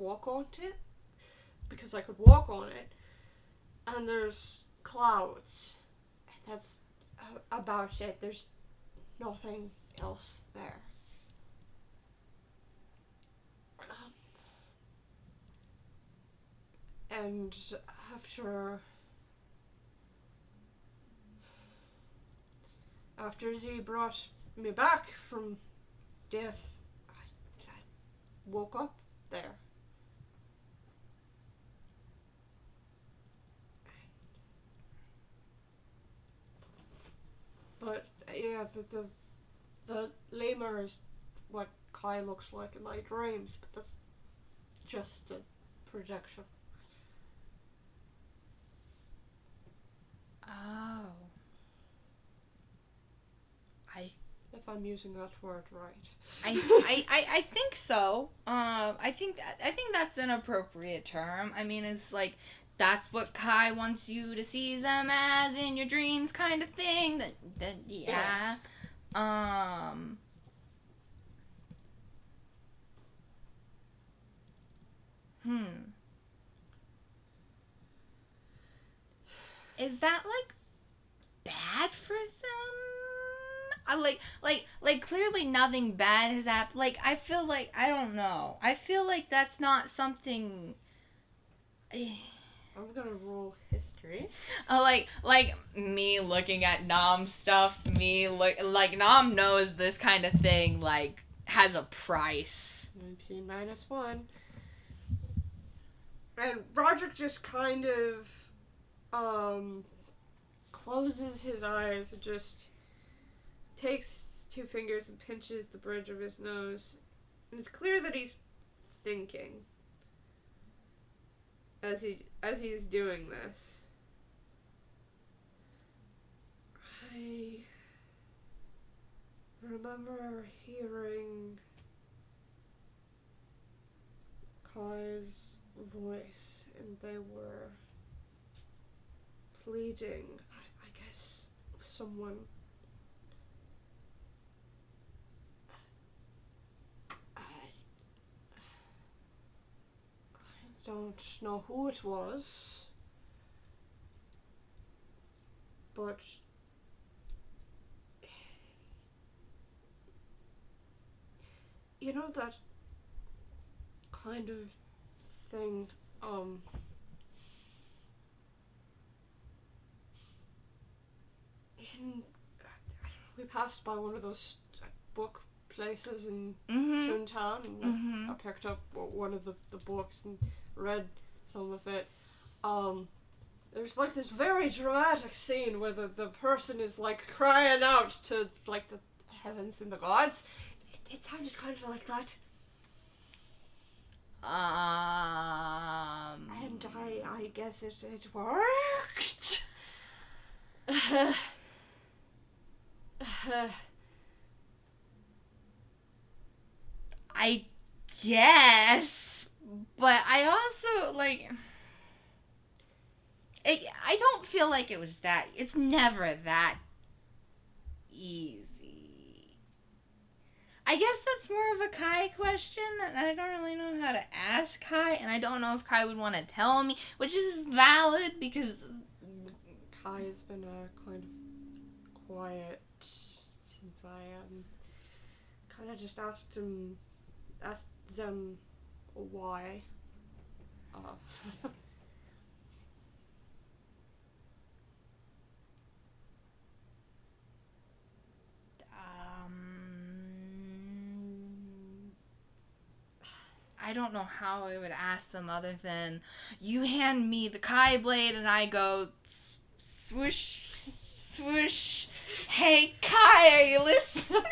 walk on it. And there's clouds. That's about it. There's nothing else there. And after Z brought me back from death. I woke up there. But yeah, the lemur is what Kai looks like in my dreams, but that's just a projection. Oh. If I'm using that word right. I think so. I think that's an appropriate term. I mean, it's like that's what Kai wants you to see them as in your dreams, kind of thing. That yeah. Is that like bad for some? Like clearly nothing bad has happened. Like I feel like I don't know. I feel like that's not something. I'm gonna roll history. Like me looking at Nom's stuff. Me like Nom knows this kind of thing like has a price. 19 minus 1. And Roderick just kind of closes his eyes and just takes 2 fingers and pinches the bridge of his nose. And it's clear that he's thinking as he's doing this. I remember hearing Kai's voice, and they were pleading, I guess, someone. I don't know who it was, but you know that kind of thing, we passed by one of those book places in Toontown, and I picked up one of the books and read some of it. There's like this very dramatic scene where the person is like crying out to like the heavens and the gods. It sounded kind of like that. And I guess it worked. I guess, but I also like. I don't feel like it was that. It's never that easy. I guess that's more of a Kai question, and I don't really know how to ask Kai, and I don't know if Kai would want to tell me, which is valid because Kai has been kind of quiet since I kind of just asked them why. I don't know how I would ask them other than you hand me the Kai blade and I go swoosh swoosh. Hey Kai, are you listening?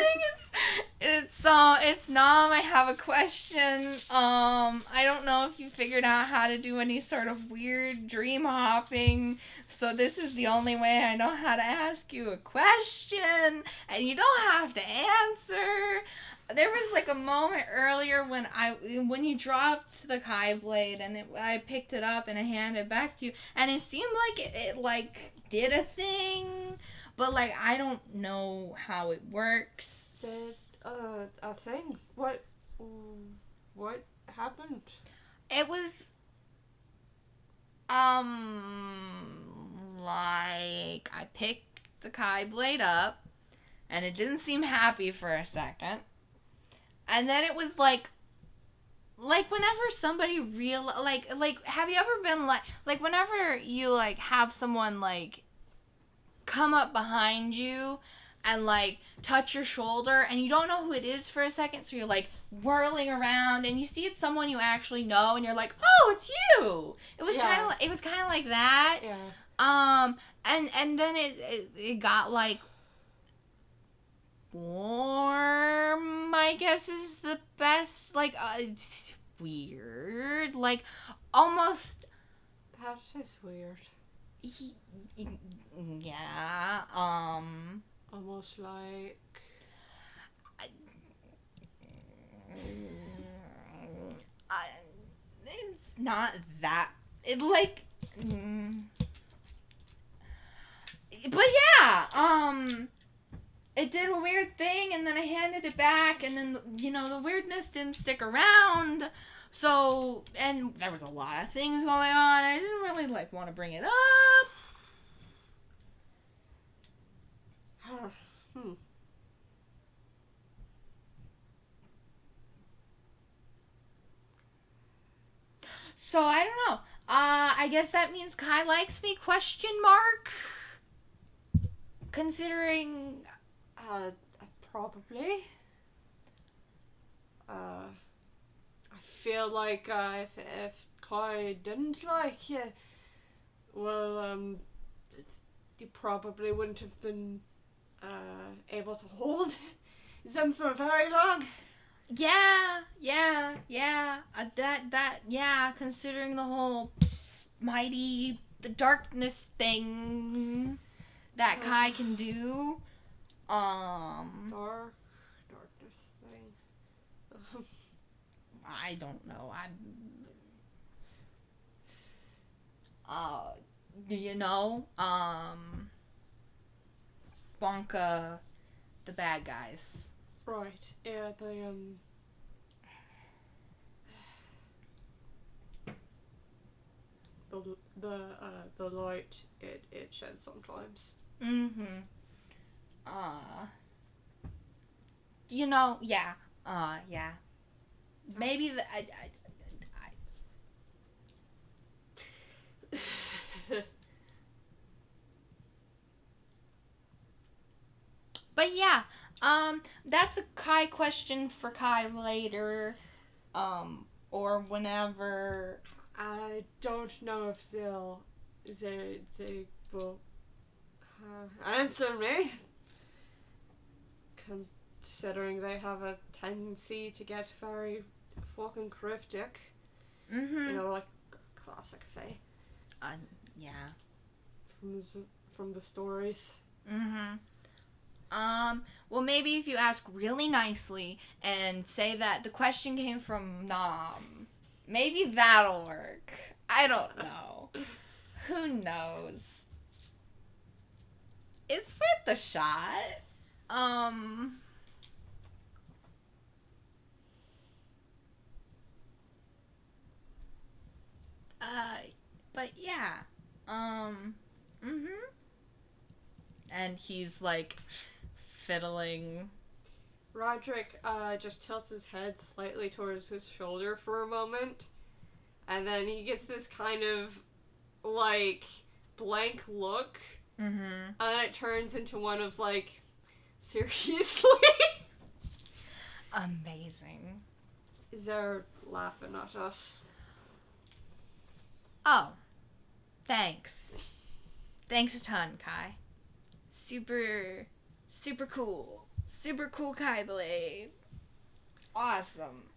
It's Nom. I have a question. I don't know if you figured out how to do any sort of weird dream hopping, so this is the only way I know how to ask you a question, and you don't have to answer. There was like a moment earlier when you dropped the Kai blade and I picked it up and I handed it back to you, and it seemed like it like did a thing, but like I don't know how it works. Did a thing? What happened? It was like I picked the Kai blade up and it didn't seem happy for a second. And then it was like whenever somebody like have you ever been like whenever you like have someone like come up behind you and like touch your shoulder, and you don't know who it is for a second, so you're like whirling around, and you see it's someone you actually know, and you're like, oh, it's you. It was kind of like that. Yeah. And then it got like warm, I guess is the best. Like it's weird, like almost. That is weird. Yeah. Almost like. It's not that. It like. But yeah. It did a weird thing, and then I handed it back, and then the weirdness didn't stick around. So, and there was a lot of things going on. I didn't really like want to bring it up. So I don't know. I guess that means Kai likes me? ? Considering, Probably. I feel like if Kai didn't like you, well, you probably wouldn't have been able to hold them for very long. yeah. Considering the whole mighty the darkness thing that Kai can do. Darkness thing. I don't know. Wonka, the bad guys. Right. Yeah. The light it sheds sometimes. Mm-hmm. Yeah. Yeah. Maybe But yeah, that's a Kai question for Kai later, or whenever. I don't know if they will answer me, considering they have a tendency to get very fucking cryptic. Mm-hmm. Like classic Fae. Yeah. From the stories. Mm-hmm. Well, maybe if you ask really nicely and say that the question came from Knom, maybe that'll work. I don't know. Who knows? It's worth a shot. But yeah. And he's like fiddling. Roderick just tilts his head slightly towards his shoulder for a moment, and then he gets this kind of like blank look, and then it turns into one of like, seriously? Amazing. They're laughing at us. Oh, thanks. Thanks a ton, Kai. Super cool. Super cool Kai Blade. Awesome.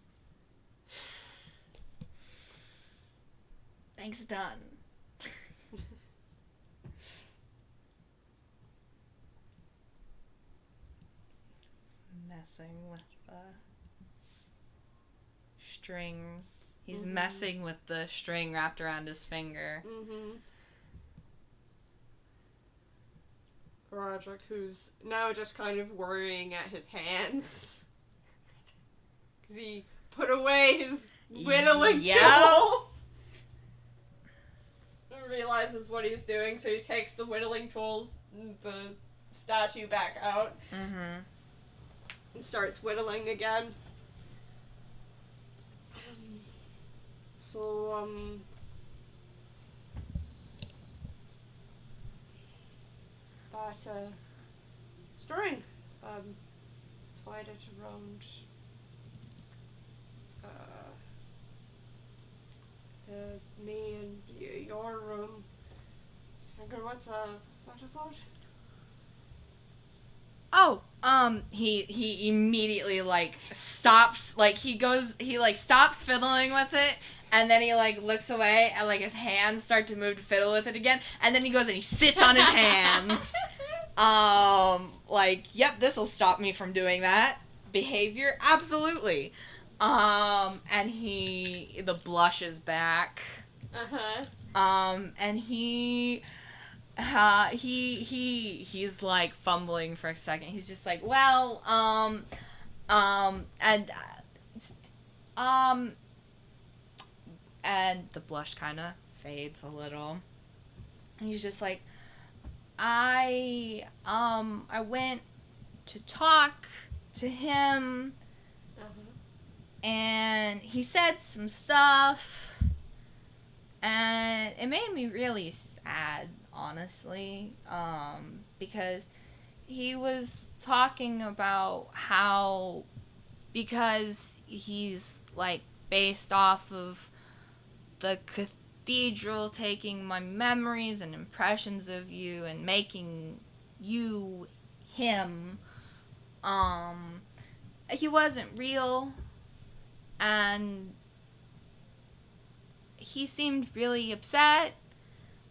Thanks a ton. Messing with the string. He's messing with the string wrapped around his finger. Roderick, who's now just kind of worrying at his hands. Because he put away his whittling tools. And realizes what he's doing, so he takes the whittling tools, the statue back out. And starts whittling again. So, Stirring. Twilight around me and your room. Finger, what's that about? Oh, he immediately, like, stops, like, he, like, stops fiddling with it, and then he, like, looks away, and, like, his hands start to move to fiddle with it again, and then he goes and he sits on his hands. Like, yep, this'll stop me from doing that behavior, absolutely. And the blush is back. And he's like fumbling for a second. He's just like, well, and the blush kind of fades a little. And he's just like, I went to talk to him, and he said some stuff, and it made me really sad, honestly, because he was talking about how, because he's, like, based off of the Cathedral taking my memories and impressions of you and making you him, he wasn't real, and he seemed really upset,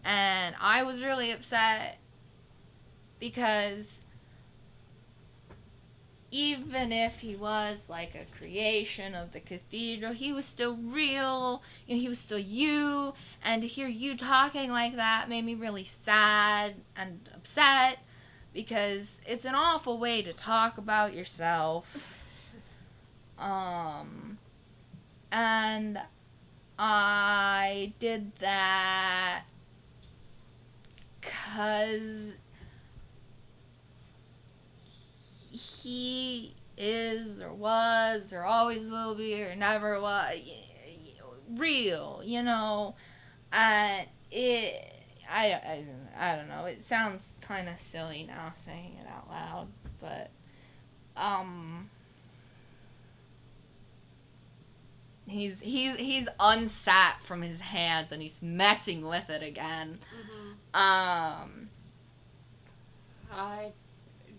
and I was really upset, because even if he was like a creation of the Cathedral, he was still real, you know, he was still you, and to hear you talking like that made me really sad and upset, because it's an awful way to talk about yourself. And I did that 'cause he is or was or always will be or never was real, you know. I don't know. It sounds kind of silly now saying it out loud, but he's unsat from his hands and he's messing with it again. I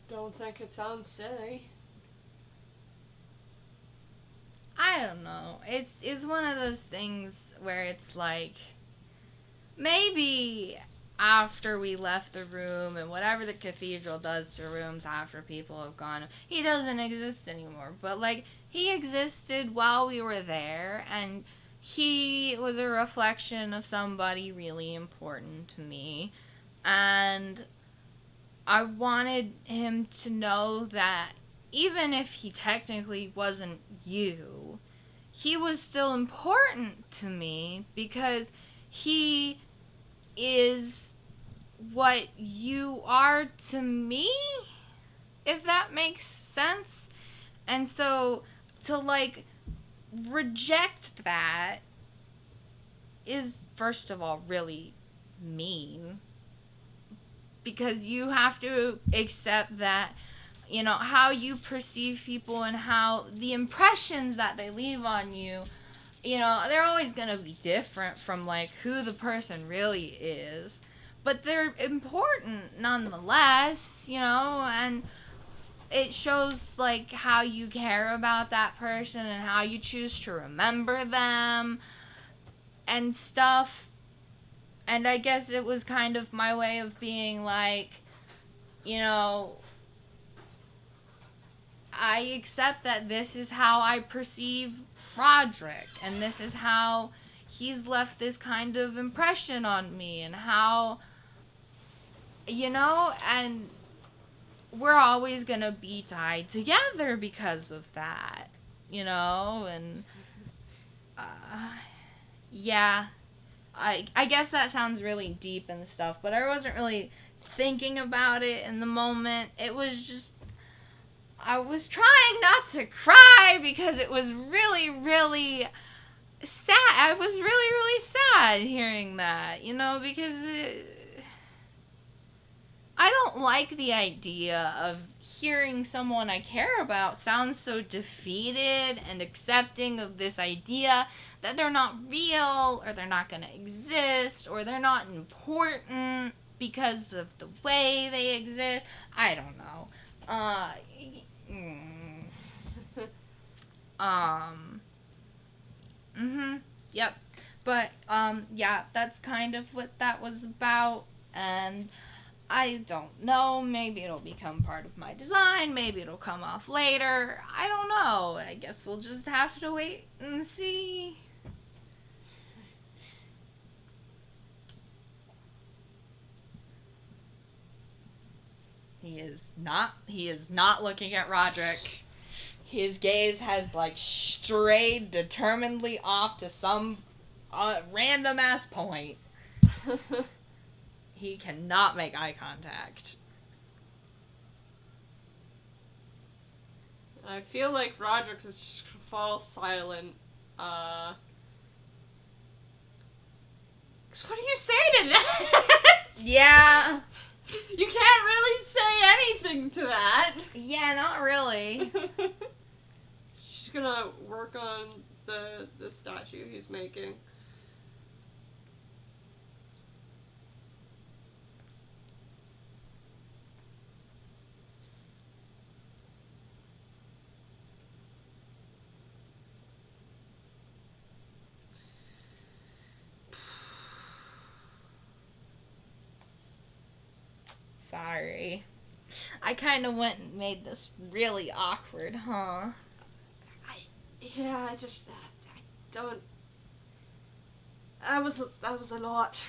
don't think it sounds silly. I don't know. It's one of those things where it's like, maybe after we left the room and whatever the Cathedral does to rooms after people have gone, he doesn't exist anymore. But, like, he existed while we were there, and he was a reflection of somebody really important to me. And I wanted him to know that even if he technically wasn't you, he was still important to me, because he is what you are to me, if that makes sense. And so to, like, reject that is, first of all, really mean, because you have to accept that, you know, how you perceive people and how the impressions that they leave on you, you know, they're always going to be different from, like, who the person really is. But they're important nonetheless, you know, and it shows, like, how you care about that person and how you choose to remember them and stuff. And I guess it was kind of my way of being like, you know, I accept that this is how I perceive Roderick, and this is how he's left this kind of impression on me, and how, you know, and we're always gonna be tied together because of that, you know, and, yeah, I guess that sounds really deep and stuff, but I wasn't really thinking about it in the moment. It was just, I was trying not to cry because it was really, really sad. I was really, really sad hearing that, you know, because I don't like the idea of hearing someone I care about sound so defeated and accepting of this idea that they're not real, or they're not going to exist, or they're not important because of the way they exist. I don't know. Yep. But, yeah, that's kind of what that was about, and I don't know, maybe it'll become part of my design, maybe it'll come off later, I don't know, I guess we'll just have to wait and see. He is not looking at Roderick. His gaze has, like, strayed determinedly off to some random ass point. He cannot make eye contact. I feel like Roderick is just gonna fall silent. 'Cause what do you say to that? Yeah. You can't really say anything to that. Yeah, not really. She's gonna work on the statue he's making. Sorry. I kind of went and made this really awkward, huh? I don't. That was a lot.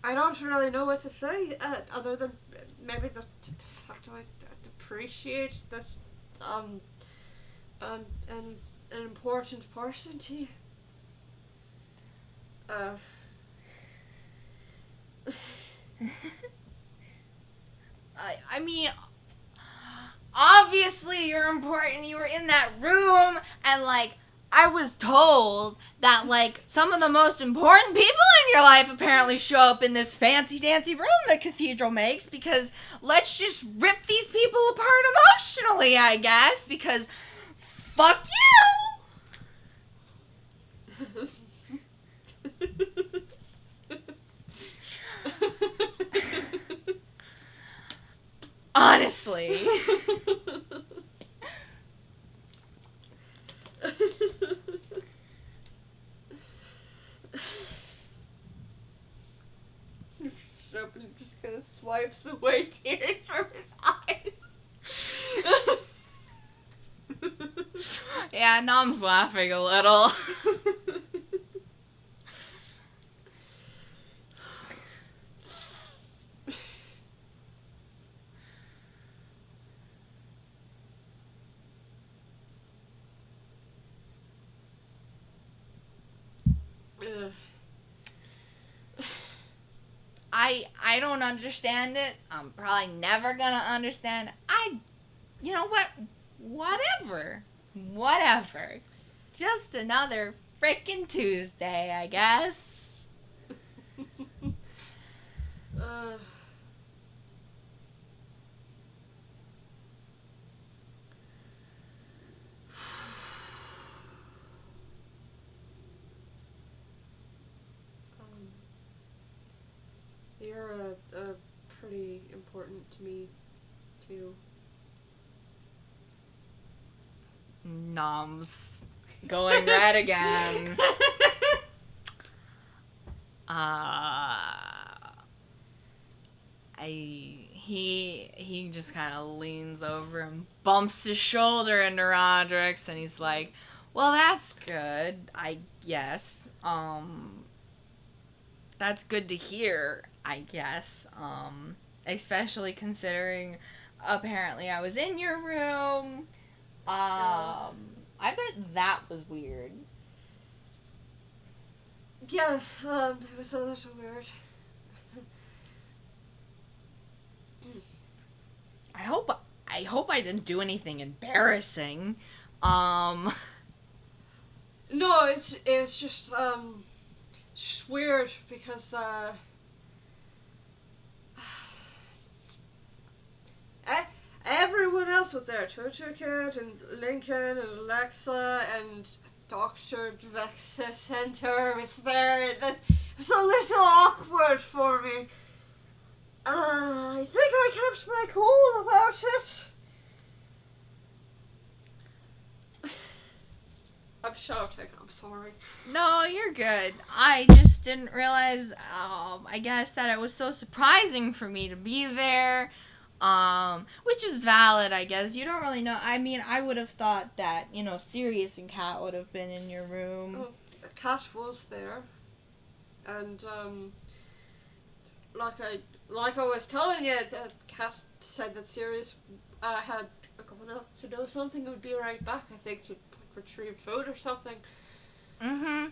I don't really know what to say, other than maybe the fact I appreciate that an important person to you. I mean, obviously you're important. You were in that room, and, like, I was told that, like, some of the most important people in your life apparently show up in this fancy-dancy room that Cathedral makes, because let's just rip these people apart emotionally, I guess, because fuck you! Honestly. And just kind of swipes away tears from his eyes. Yeah, Nom's laughing a little. I don't understand it. I'm probably never gonna understand it. You know what? Whatever. Just another frickin' Tuesday, I guess. You're pretty important to me, too. Nom's going red again. He just kind of leans over and bumps his shoulder into Roderick's, and he's like, well, that's good, I guess. That's good to hear, I guess. Especially considering apparently I was in your room. I bet that was weird. Yeah, it was a little weird. I hope I didn't do anything embarrassing. No, it's just weird because everyone else was there. Toonkind and Lincoln and Alexa and Dr. Vexa Center was there. It was a little awkward for me. I think I kept my cool about it. I'm shouting. I'm sorry. No, you're good. I just didn't realize, I guess that it was so surprising for me to be there, which is valid, I guess. You don't really know. I mean, I would have thought that, Sirius and Kat would have been in your room. Oh, Kat was there. And, like I was telling you, Kat said that Sirius had gone out to do something and would be right back, I think, to retrieve food or something. Mm-hmm.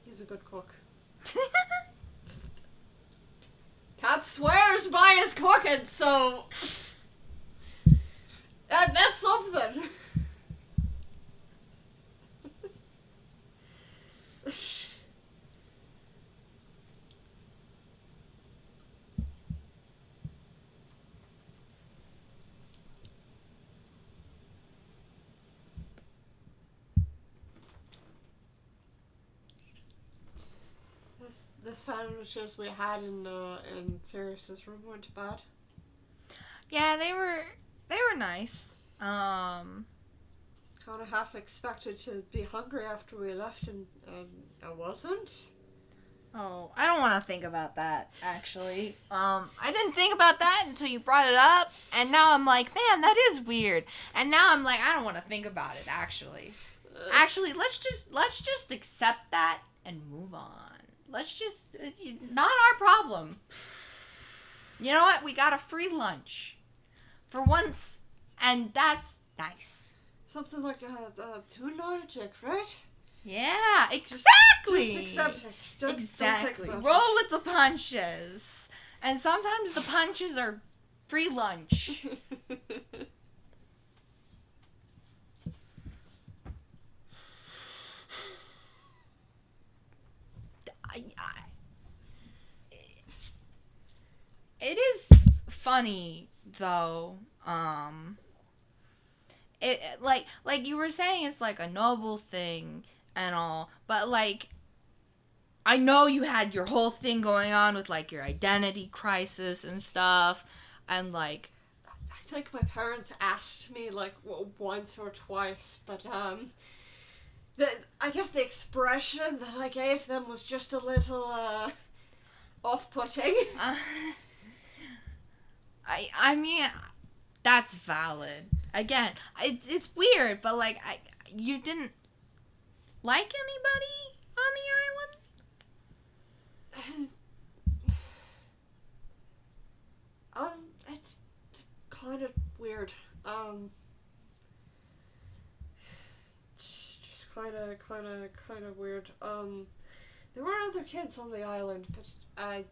He's a good cook. Cat swears by his cooking, so that's something. The sandwiches we had in Sirius's room weren't bad. Yeah, they were nice. Kind of half expected to be hungry after we left, and I wasn't. Oh, I don't want to think about that, actually. I didn't think about that until you brought it up, and now I'm like, man, that is weird. And now I'm like, I don't want to think about it, actually. Actually, let's just accept that and move on. Let's just, not our problem. You know what? We got a free lunch. For once, and that's nice. Something like a tune logic, right? Yeah, exactly. Just accept it. Don't Exactly. think about Roll with the punches. And sometimes the punches are free lunch. It is funny though. It like you were saying, it's like a noble thing and all, but like I know you had your whole thing going on with like your identity crisis and stuff, and like I think my parents asked me like once or twice, but I guess the expression that I gave them was just a little off-putting. I mean, that's valid. Again, it's weird, but like you didn't like anybody on the island? It's kind of weird. Just kind of weird. There were other kids on the island, but I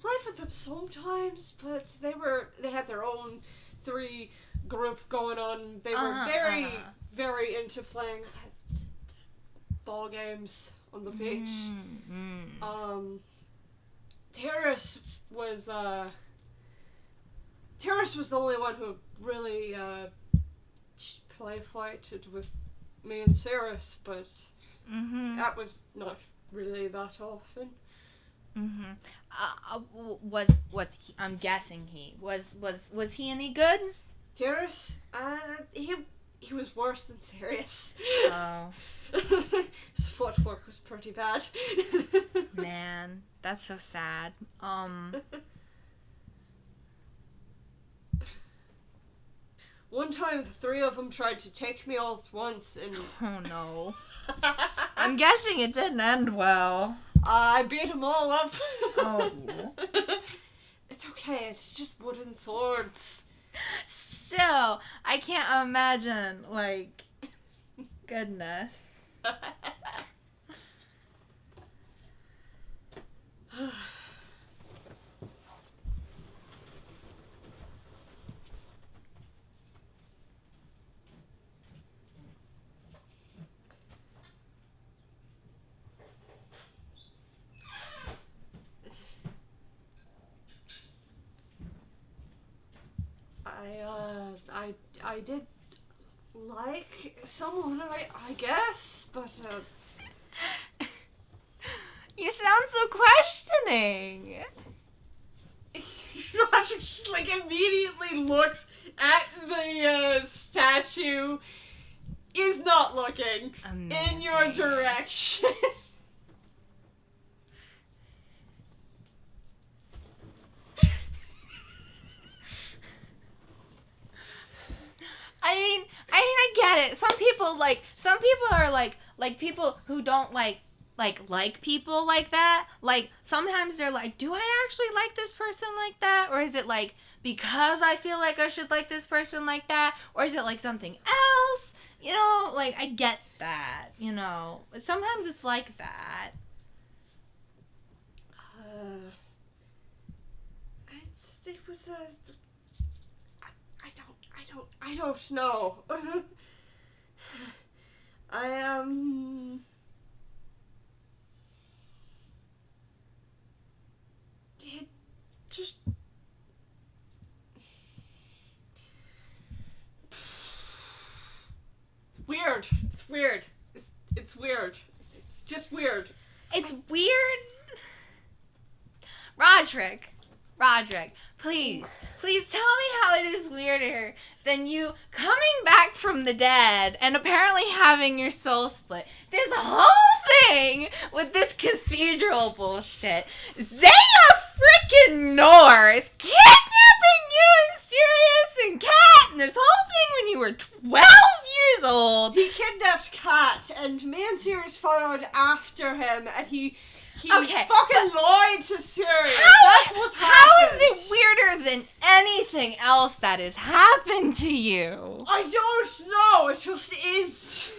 played with them sometimes. But they had their own 3 group going on. They were very into playing ball games on the beach. Terrace was the only one who really play fighted with me and Cyrus, but that was not really that often. Was he, I'm guessing he was he any good? Terrace, he was worse than Sirius. Oh. His footwork was pretty bad. Man, that's so sad. One time, the 3 of them tried to take me all at once, and oh no. I'm guessing it didn't end well. I beat them all up. Oh. It's okay. It's just wooden swords. Still, I can't imagine, like, goodness. I did like someone, I guess, but, You sound so questioning. Roderick just, like, immediately looks at the, statue, is not looking in your direction. I get it. Some people are like people who don't like people like that. Like, sometimes they're like, do I actually like this person like that? Or is it like, because I feel like I should like this person like that? Or is it like something else? You know, like, I get that, you know. But sometimes it's like that. It was, I don't know. It just... It's weird. It's weird. It's weird. It's just weird. It's weird. Roderick, please tell me how it is weirder than you coming back from the dead and apparently having your soul split. This whole thing with this cathedral bullshit. Zeta frickin' North kidnapping you and Sirius and Kat and this whole thing when you were 12 years old. He kidnapped Kat and me and Sirius followed after him and he fucking lied to Sirius. That's what's happened. How is it weirder than anything else that has happened to you? I don't know. It just is.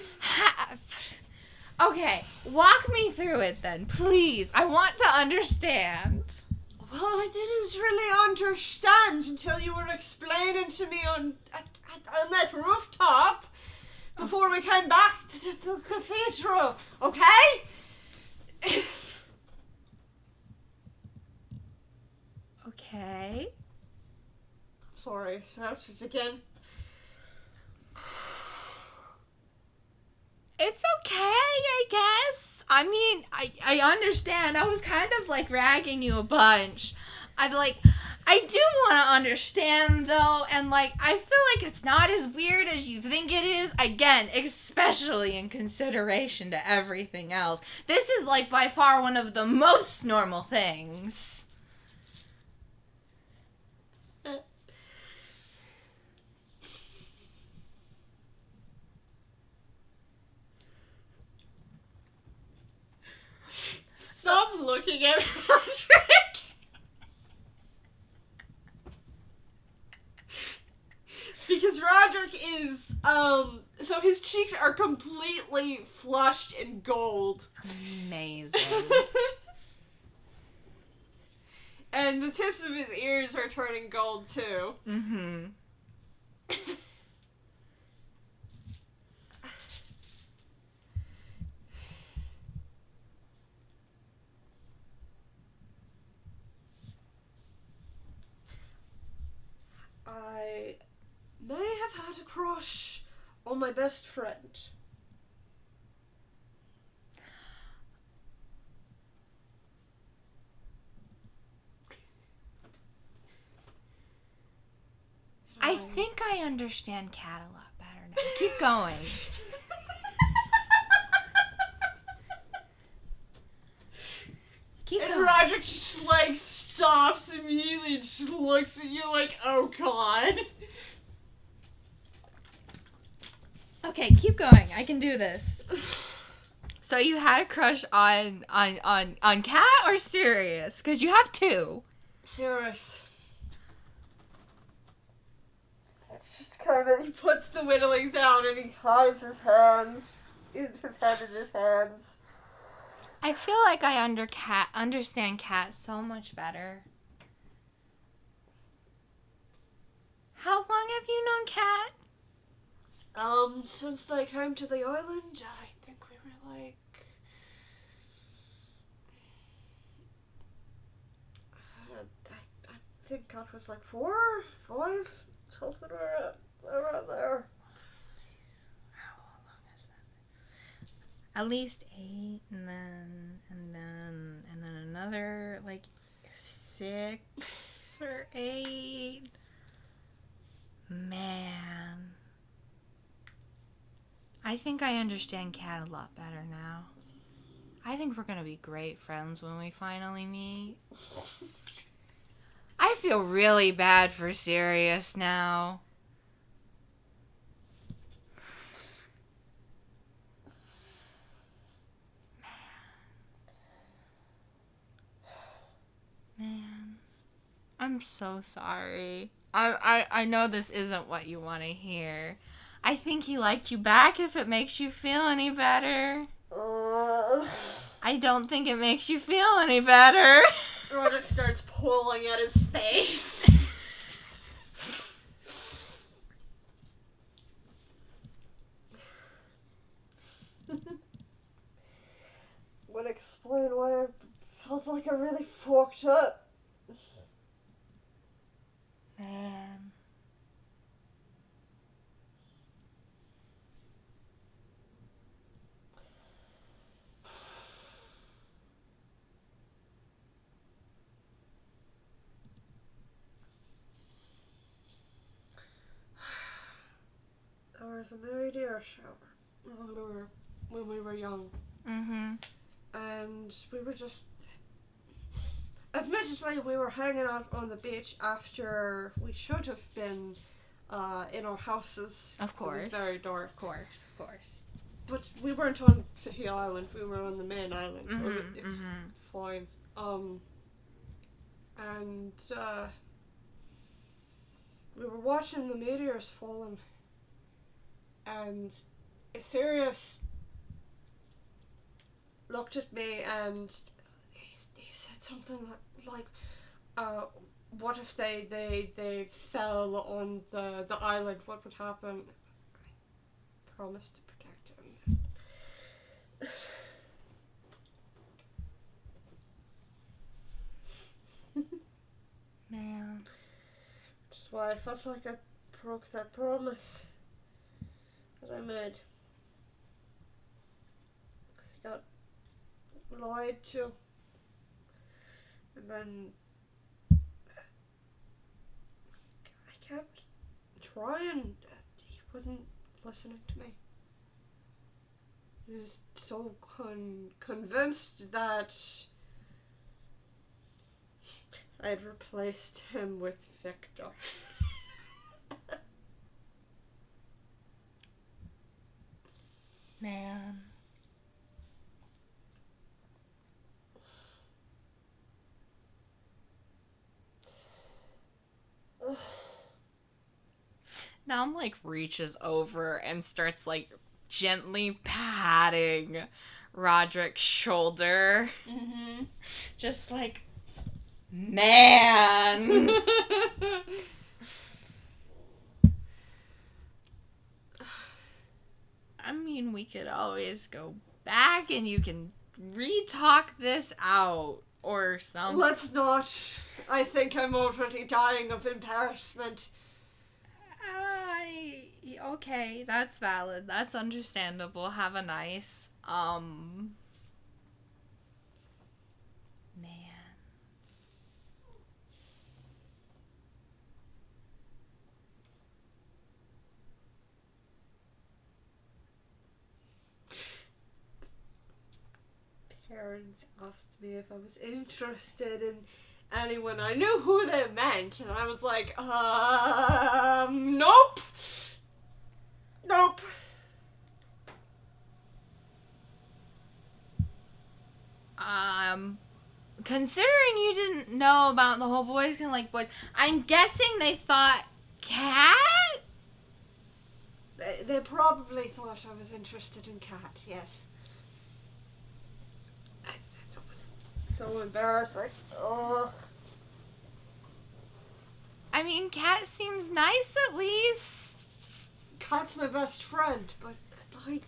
Okay, walk me through it then, please. I want to understand. Well, I didn't really understand until you were explaining to me on that rooftop before we came back to the cathedral, okay? Okay. Sorry, shout it again. It's okay, I guess. I mean, I understand. I was kind of like ragging you a bunch. I do want to understand though, and like, I feel like it's not as weird as you think it is. Again, especially in consideration to everything else. This is like by far one of the most normal things. Stop looking at Roderick. Because Roderick is, so his cheeks are completely flushed in gold. Amazing. And the tips of his ears are turning gold too. Mm-hmm. I may have had a crush on my best friend. I think I understand Kat a lot better now. Keep going. Keep And going. Roderick just like stops immediately and just looks at you like, oh god. Okay, keep going. I can do this. So you had a crush on Kat or Sirius? Because you have two. Sirius. It's just kind of, he puts the whittling down and he hides his hands. His head in his hands. I feel like I understand Cat so much better. How long have you known Cat? Since they came to the island, I think we were like... I think Cat was like 4, 5, something around there. How long has that been? At least 8, and then another like 6 or 8. Man, I think I understand Cat a lot better now. I think we're gonna be great friends when we finally meet. I feel really bad for Sirius now. Man, I'm so sorry. I know this isn't what you want to hear. I think he liked you back if it makes you feel any better. I don't think it makes you feel any better. Roderick starts pulling at his face. Would explain why I felt like I really fucked up. Man. There was a Mary Deer shower when we were young. Mm-hmm. And we were just... Admittedly, we were hanging out on the beach after we should have been in our houses. Of course. It was very dark. Of course. But we weren't on Fahey Island, we were on the main island, so it's fine. And we were watching the meteors falling, and Sirius looked at me and he said something like, what if they fell on the island, what would happen? I promised to protect him. Man. Which is why I felt like I broke that promise that I made. Because he got lied to. And then I kept trying. He wasn't listening to me. He was so convinced that I had replaced him with Victor. Man. Nom like reaches over and starts like gently patting Roderick's shoulder. Mm-hmm. Just like, man. I mean, we could always go back and you can re-talk this out or something. Let's not. I think I'm already dying of embarrassment. Okay, that's valid. That's understandable. Have a nice, man. Parents asked me if I was interested in anyone. I knew who they meant, and I was like, nope. Nope. Considering you didn't know about the whole boys and like boys, I'm guessing they thought Cat? They probably thought I was interested in Cat, yes. so embarrassing. Ugh. I mean, Cat seems nice at least. Cat's my best friend, but, like,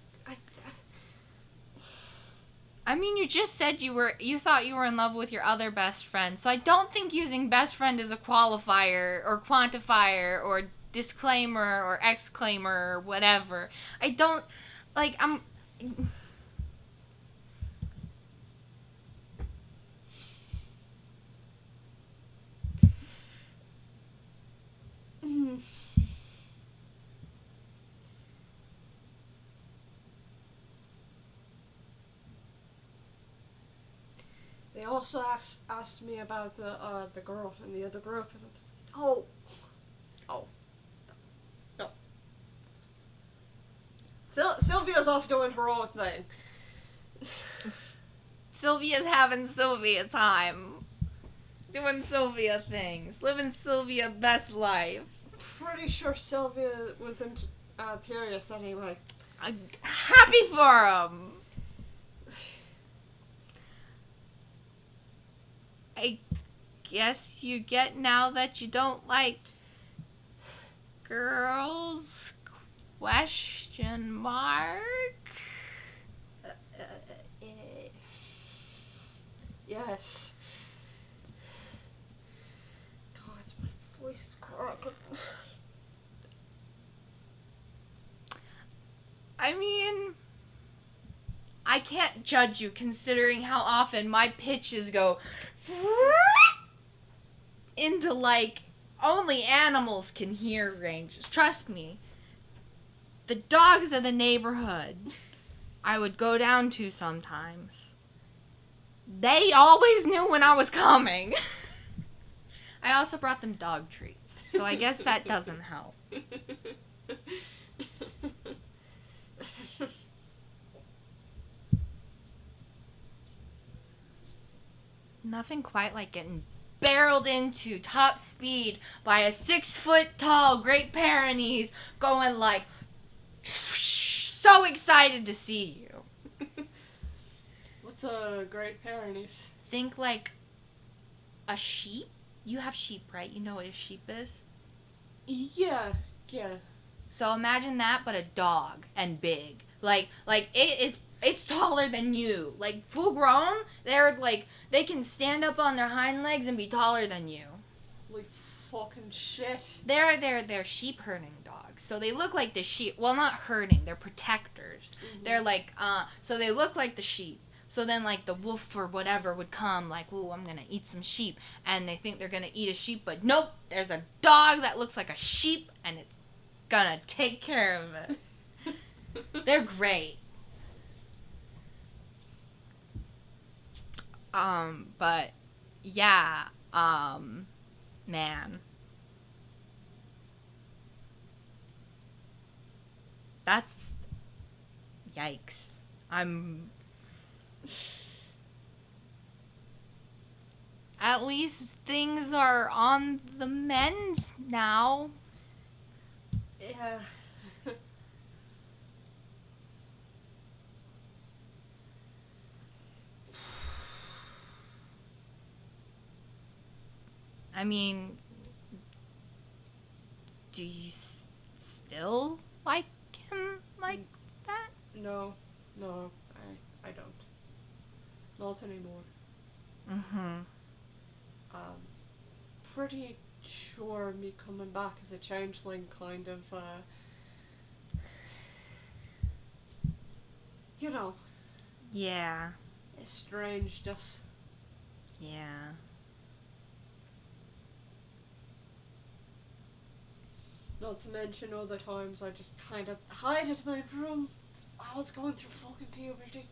I mean, you just said you thought you were in love with your other best friend, so I don't think using best friend as a qualifier or quantifier or disclaimer or exclaimer or whatever. I don't, like, I'm... They also asked me about the girl in the other group, and I was like, no. Sylvia's off doing her own thing. Sylvia's having Sylvia time. Doing Sylvia things. Living Sylvia best life. Pretty sure Sylvia was into Tyrius anyway. I'm happy for him. I guess you get now that you don't like girls? Question mark? Yes. God, my voice is cracking. I mean, I can't judge you considering how often my pitches go into, like, only animals can hear ranges. Trust me. The dogs of the neighborhood I would go down to sometimes. They always knew when I was coming. I also brought them dog treats, so I guess that doesn't help. Nothing quite like getting barreled into top speed by a 6-foot-tall Great Pyrenees going like so excited to see you. What's a Great Pyrenees? Think like a sheep. You have sheep, right? You know what a sheep is? Yeah. So imagine that, but a dog and big. Like it's taller than you. Like full grown, they can stand up on their hind legs and be taller than you. Like fucking shit. They're sheep herding dogs. So they look like the sheep. Well, not herding. They're protectors. Mm-hmm. They're like so they look like the sheep. So then, like, the wolf or whatever would come, like, ooh, I'm gonna eat some sheep. And they think they're gonna eat a sheep, but nope, there's a dog that looks like a sheep, and it's gonna take care of it. They're great. But, yeah, man. That's... Yikes. At least things are on the mend now. Yeah. I mean, do you still like him like that? No, I don't. Not anymore. Mm-hmm. Pretty sure me coming back as a changeling kind of, you know. Yeah. Estranged us. Yeah. Not to mention other times I just kind of hide in my room. I was going through fucking puberty.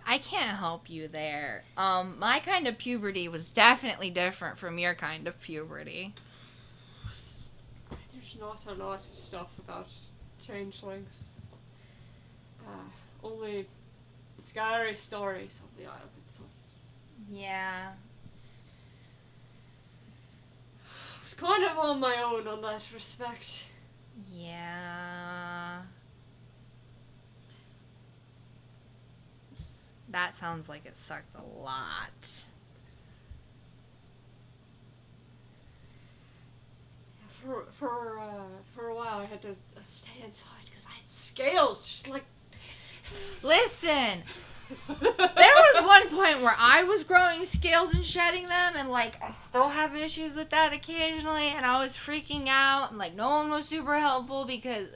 I can't help you there. My kind of puberty was definitely different from your kind of puberty. There's not a lot of stuff about changelings. Only scary stories on the island, so. Yeah. I was kind of on my own on that respect. Yeah. That sounds like it sucked a lot. For a while, I had to stay inside because I had scales just like. Listen, there was one point where I was growing scales and shedding them, and like I still have issues with that occasionally, and I was freaking out, and like no one was super helpful because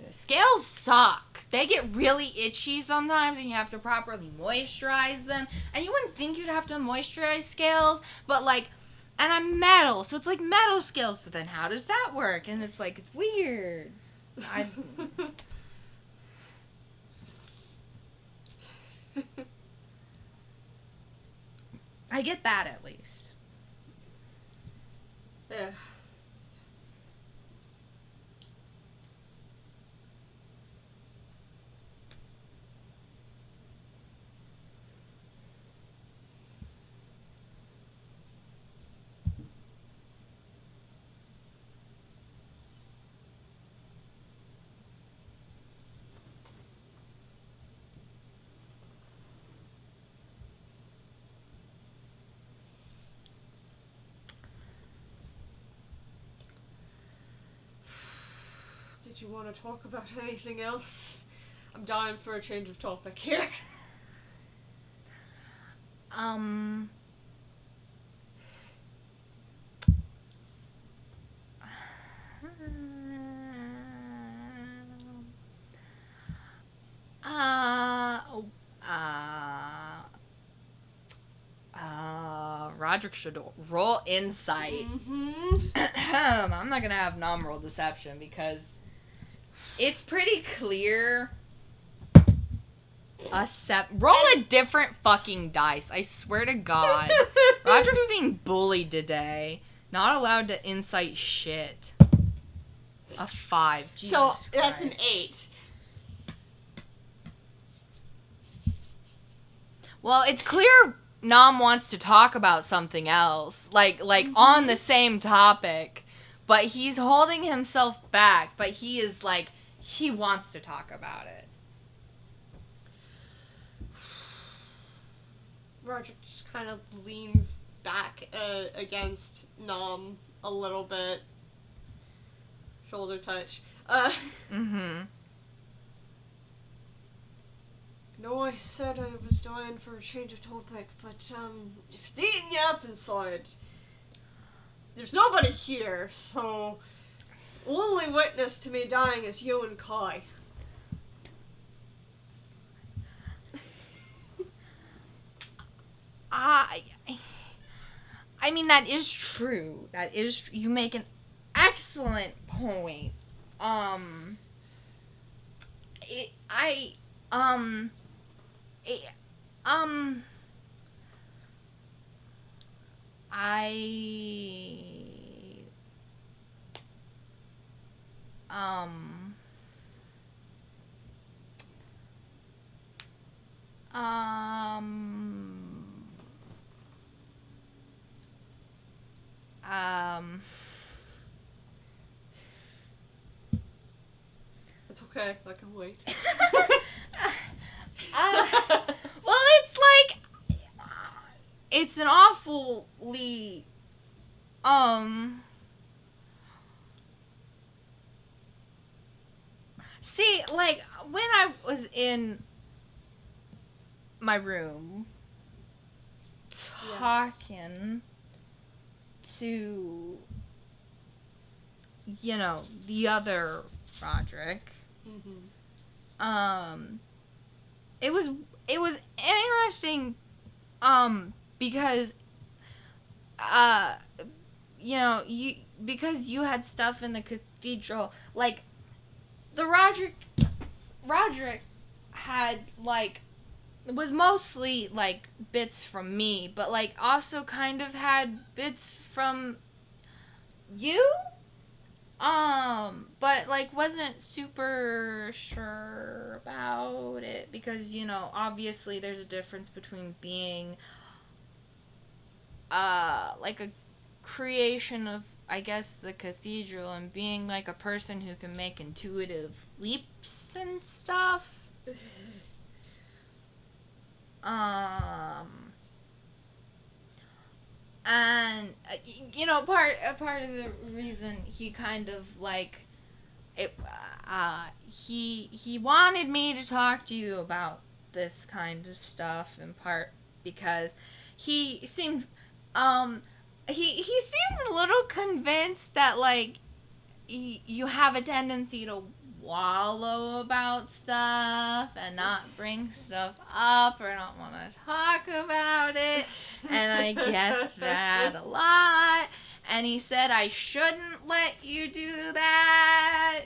scales suck. They get really itchy sometimes, and you have to properly moisturize them. And you wouldn't think you'd have to moisturize scales, but like. And I'm metal, so it's like metal scales. So then how does that work? And it's like, it's weird. I get that at least. Yeah. Did you want to talk about anything else? I'm dying for a change of topic here. Roderick should roll insight. Mm-hmm. I'm not gonna have Knom roll deception because it's pretty clear. Roll a different fucking dice. I swear to God. Roderick's being bullied today. Not allowed to insight shit. A 5. Jesus so Christ. that's an 8. Well, it's clear Knom wants to talk about something else. Like on the same topic. But he's holding himself back. But he is like, he wants to talk about it. Roderick just kind of leans back against Knom a little bit. Shoulder touch. No, I said I was dying for a change of topic, but if it's eating you up inside, there's nobody here, so only witness to me dying is you and Kai. I mean, that is true. You make an excellent point. It's okay, I can wait. Well, it's like, it's an awfully, see, like, when I was in my room talking to, you know, the other Roderick, it was interesting, because, you know, because you had stuff in the cathedral, like, the Roderick had, like, was mostly, like, bits from me, but, like, also kind of had bits from you? But, like, wasn't super sure about it, because, you know, obviously there's a difference between being, like, a creation of, I guess, the cathedral, and being, like, a person who can make intuitive leaps and stuff. And you know, part of the reason he kind of like it, he wanted me to talk to you about this kind of stuff in part because he seemed he seemed a little convinced that like you have a tendency to wallow about stuff and not bring stuff up or not want to talk about it, and I get that a lot, and he said I shouldn't let you do that.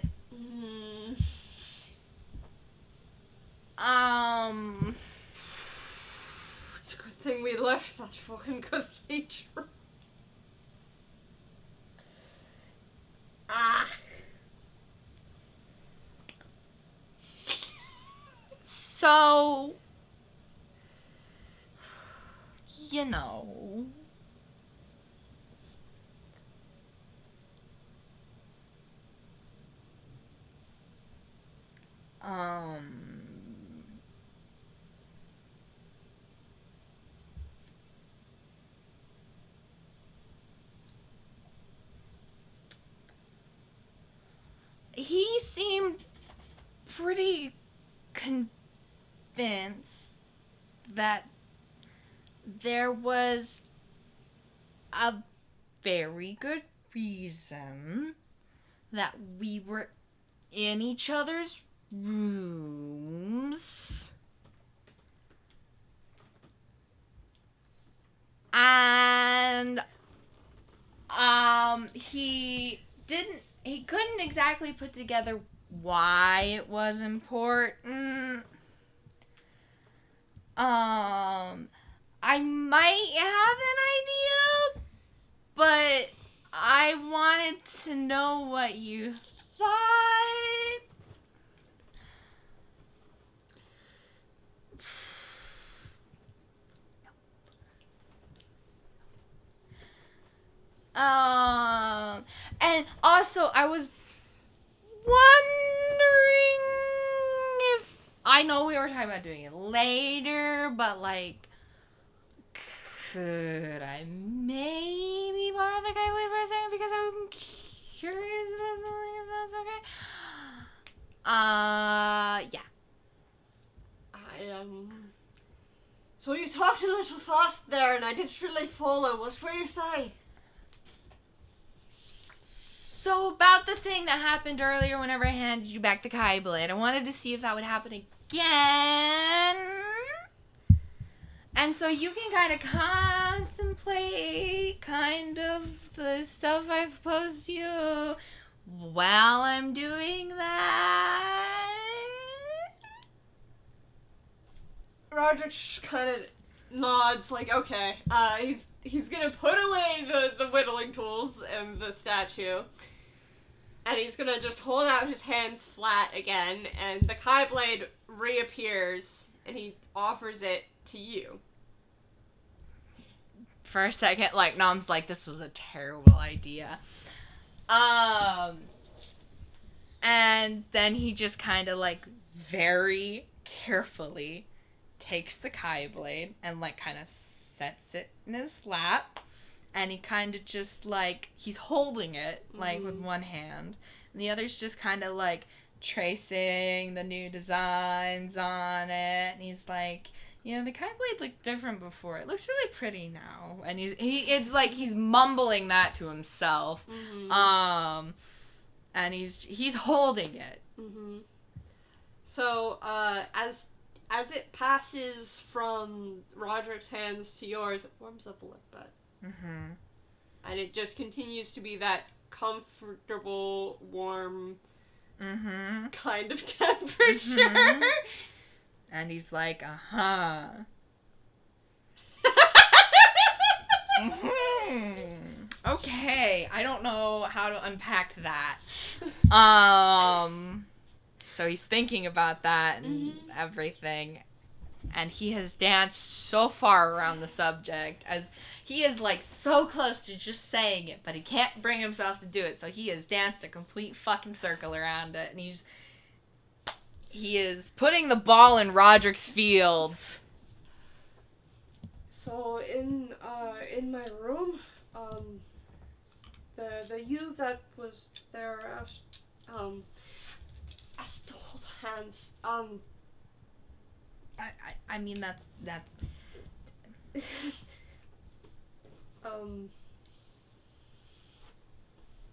It's a good thing we left that fucking cathedral. So, you know, he seemed pretty convinced that there was a very good reason that we were in each other's rooms. And he couldn't exactly put together why it was important. I might have an idea, but I wanted to know what you thought. And also I was wondering if, I know we were talking about doing it later, but like, could I maybe borrow the guy for a second because I'm curious about something, if that's okay? Yeah. So you talked a little fast there and I didn't really follow. What were you saying? So about the thing that happened earlier whenever I handed you back the Kai Blade, I wanted to see if that would happen again. And so you can kind of contemplate kind of the stuff I've posed to you while I'm doing that. Roderick just kind of nods, like, okay. He's gonna put away the whittling tools and the statue, and he's gonna just hold out his hands flat again, and the Kai Blade reappears, and he offers it to you. For a second, like, Knom's like, this was a terrible idea. And then he just kind of, like, very carefully takes the Kai Blade and, like, kind of sets it in his lap. And he kind of just, like, he's holding it, like, with one hand. And the other's just kind of, like, tracing the new designs on it. And he's like, you know, the Kai Blade looked different before. It looks really pretty now. And it's like he's mumbling that to himself. Mm-hmm. And he's holding it. Mm-hmm. So, as it passes from Roderick's hands to yours, it warms up a little bit. Mm-hmm. And it just continues to be that comfortable, warm kind of temperature. Mm-hmm. And he's like, uh-huh. Okay, I don't know how to unpack that. So he's thinking about that and everything. And he has danced so far around the subject, as he is, like, so close to just saying it, but he can't bring himself to do it, so he has danced a complete fucking circle around it, and he is putting the ball in Roderick's field. So in my room, the you that was there asked to hold hands. I mean that's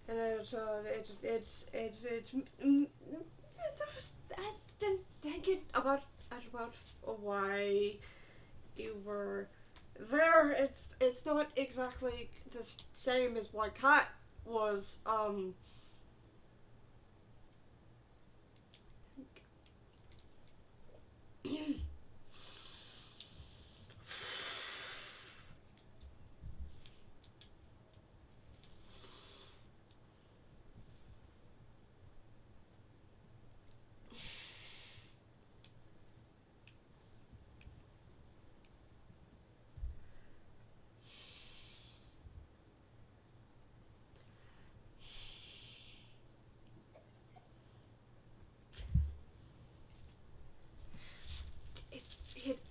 and I've been thinking about why you were there. It's not exactly the same as what Cat was.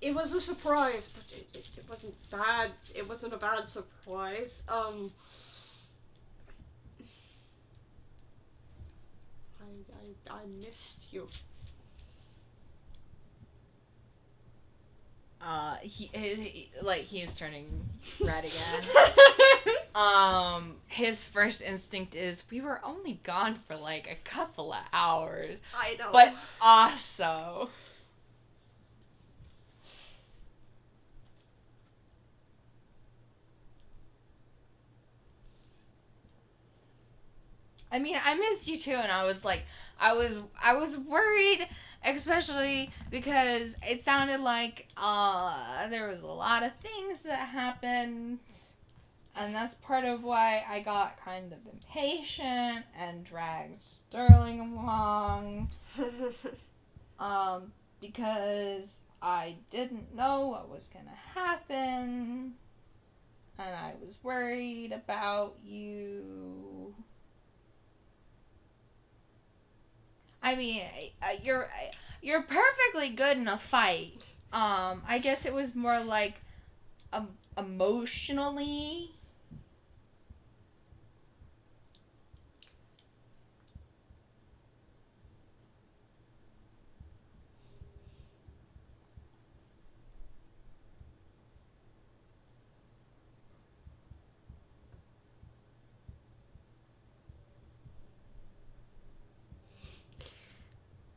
It was a surprise, but it wasn't bad. It wasn't a bad surprise. I missed you. He's turning red again. His first instinct is, we were only gone for like a couple of hours. I know. But also, I mean, I missed you too, and I was like, I was worried, especially because it sounded like there was a lot of things that happened, and that's part of why I got kind of impatient and dragged Sterling along, because I didn't know what was gonna happen, and I was worried about you. I mean, you're perfectly good in a fight. I guess it was more like emotionally.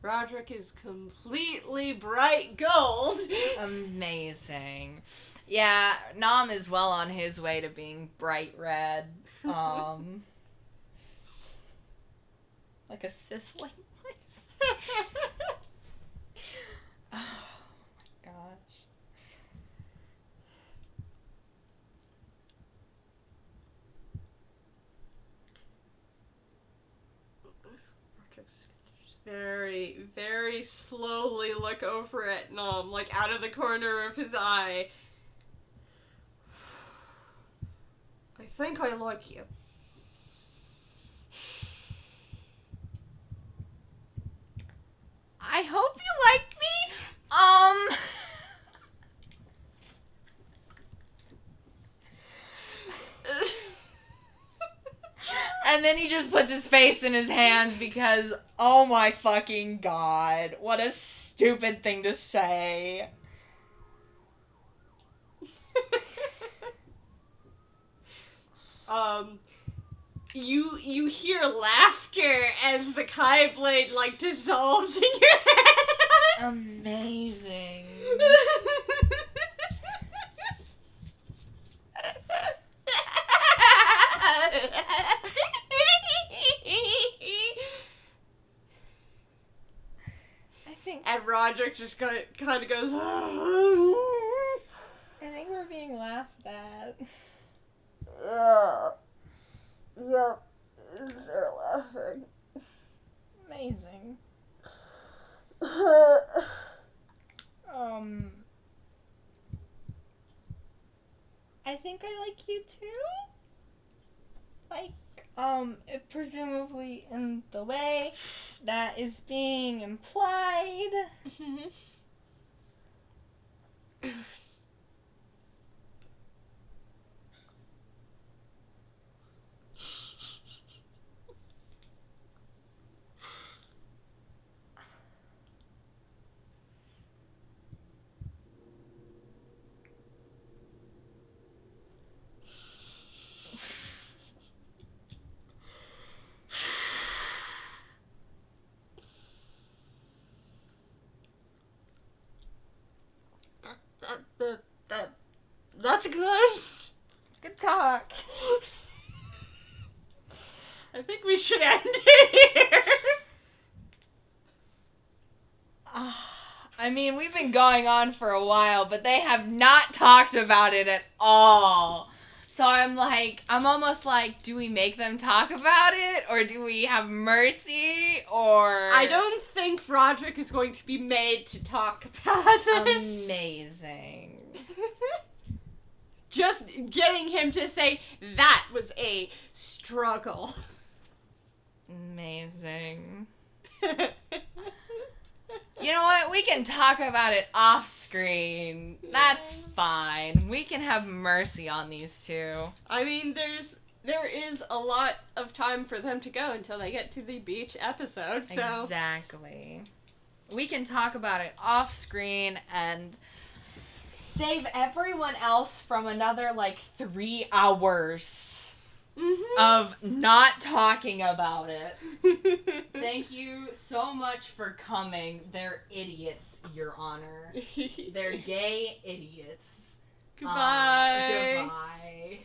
Roderick is completely bright gold. Amazing. Yeah, Knom is well on his way to being bright red. Like a sizzling voice. Oh my gosh. Roderick's very, very slowly look over at Knom, like out of the corner of his eye. I think I like you. I hope you like me. And then he just puts his face in his hands because, oh my fucking god, what a stupid thing to say. You hear laughter as the Kai blade like dissolves in your head. Amazing. And Roderick just kind of goes. I think we're being laughed at. Yep, they're laughing. Amazing. I think I like you too. Like, presumably in the way that is being implied. talk. I think we should end it here. I mean, we've been going on for a while, but they have not talked about it at all. So I'm almost like, do we make them talk about it? Or do we have mercy? Or... I don't think Roderick is going to be made to talk about this. Amazing. Just getting him to say, that was a struggle. Amazing. You know what? We can talk about it off screen. That's fine. We can have mercy on these two. I mean, there is a lot of time for them to go until they get to the beach episode, so... Exactly. We can talk about it off screen and save everyone else from another, 3 hours of not talking about it. Thank you so much for coming. They're idiots, Your Honor. They're gay idiots. Goodbye. Goodbye.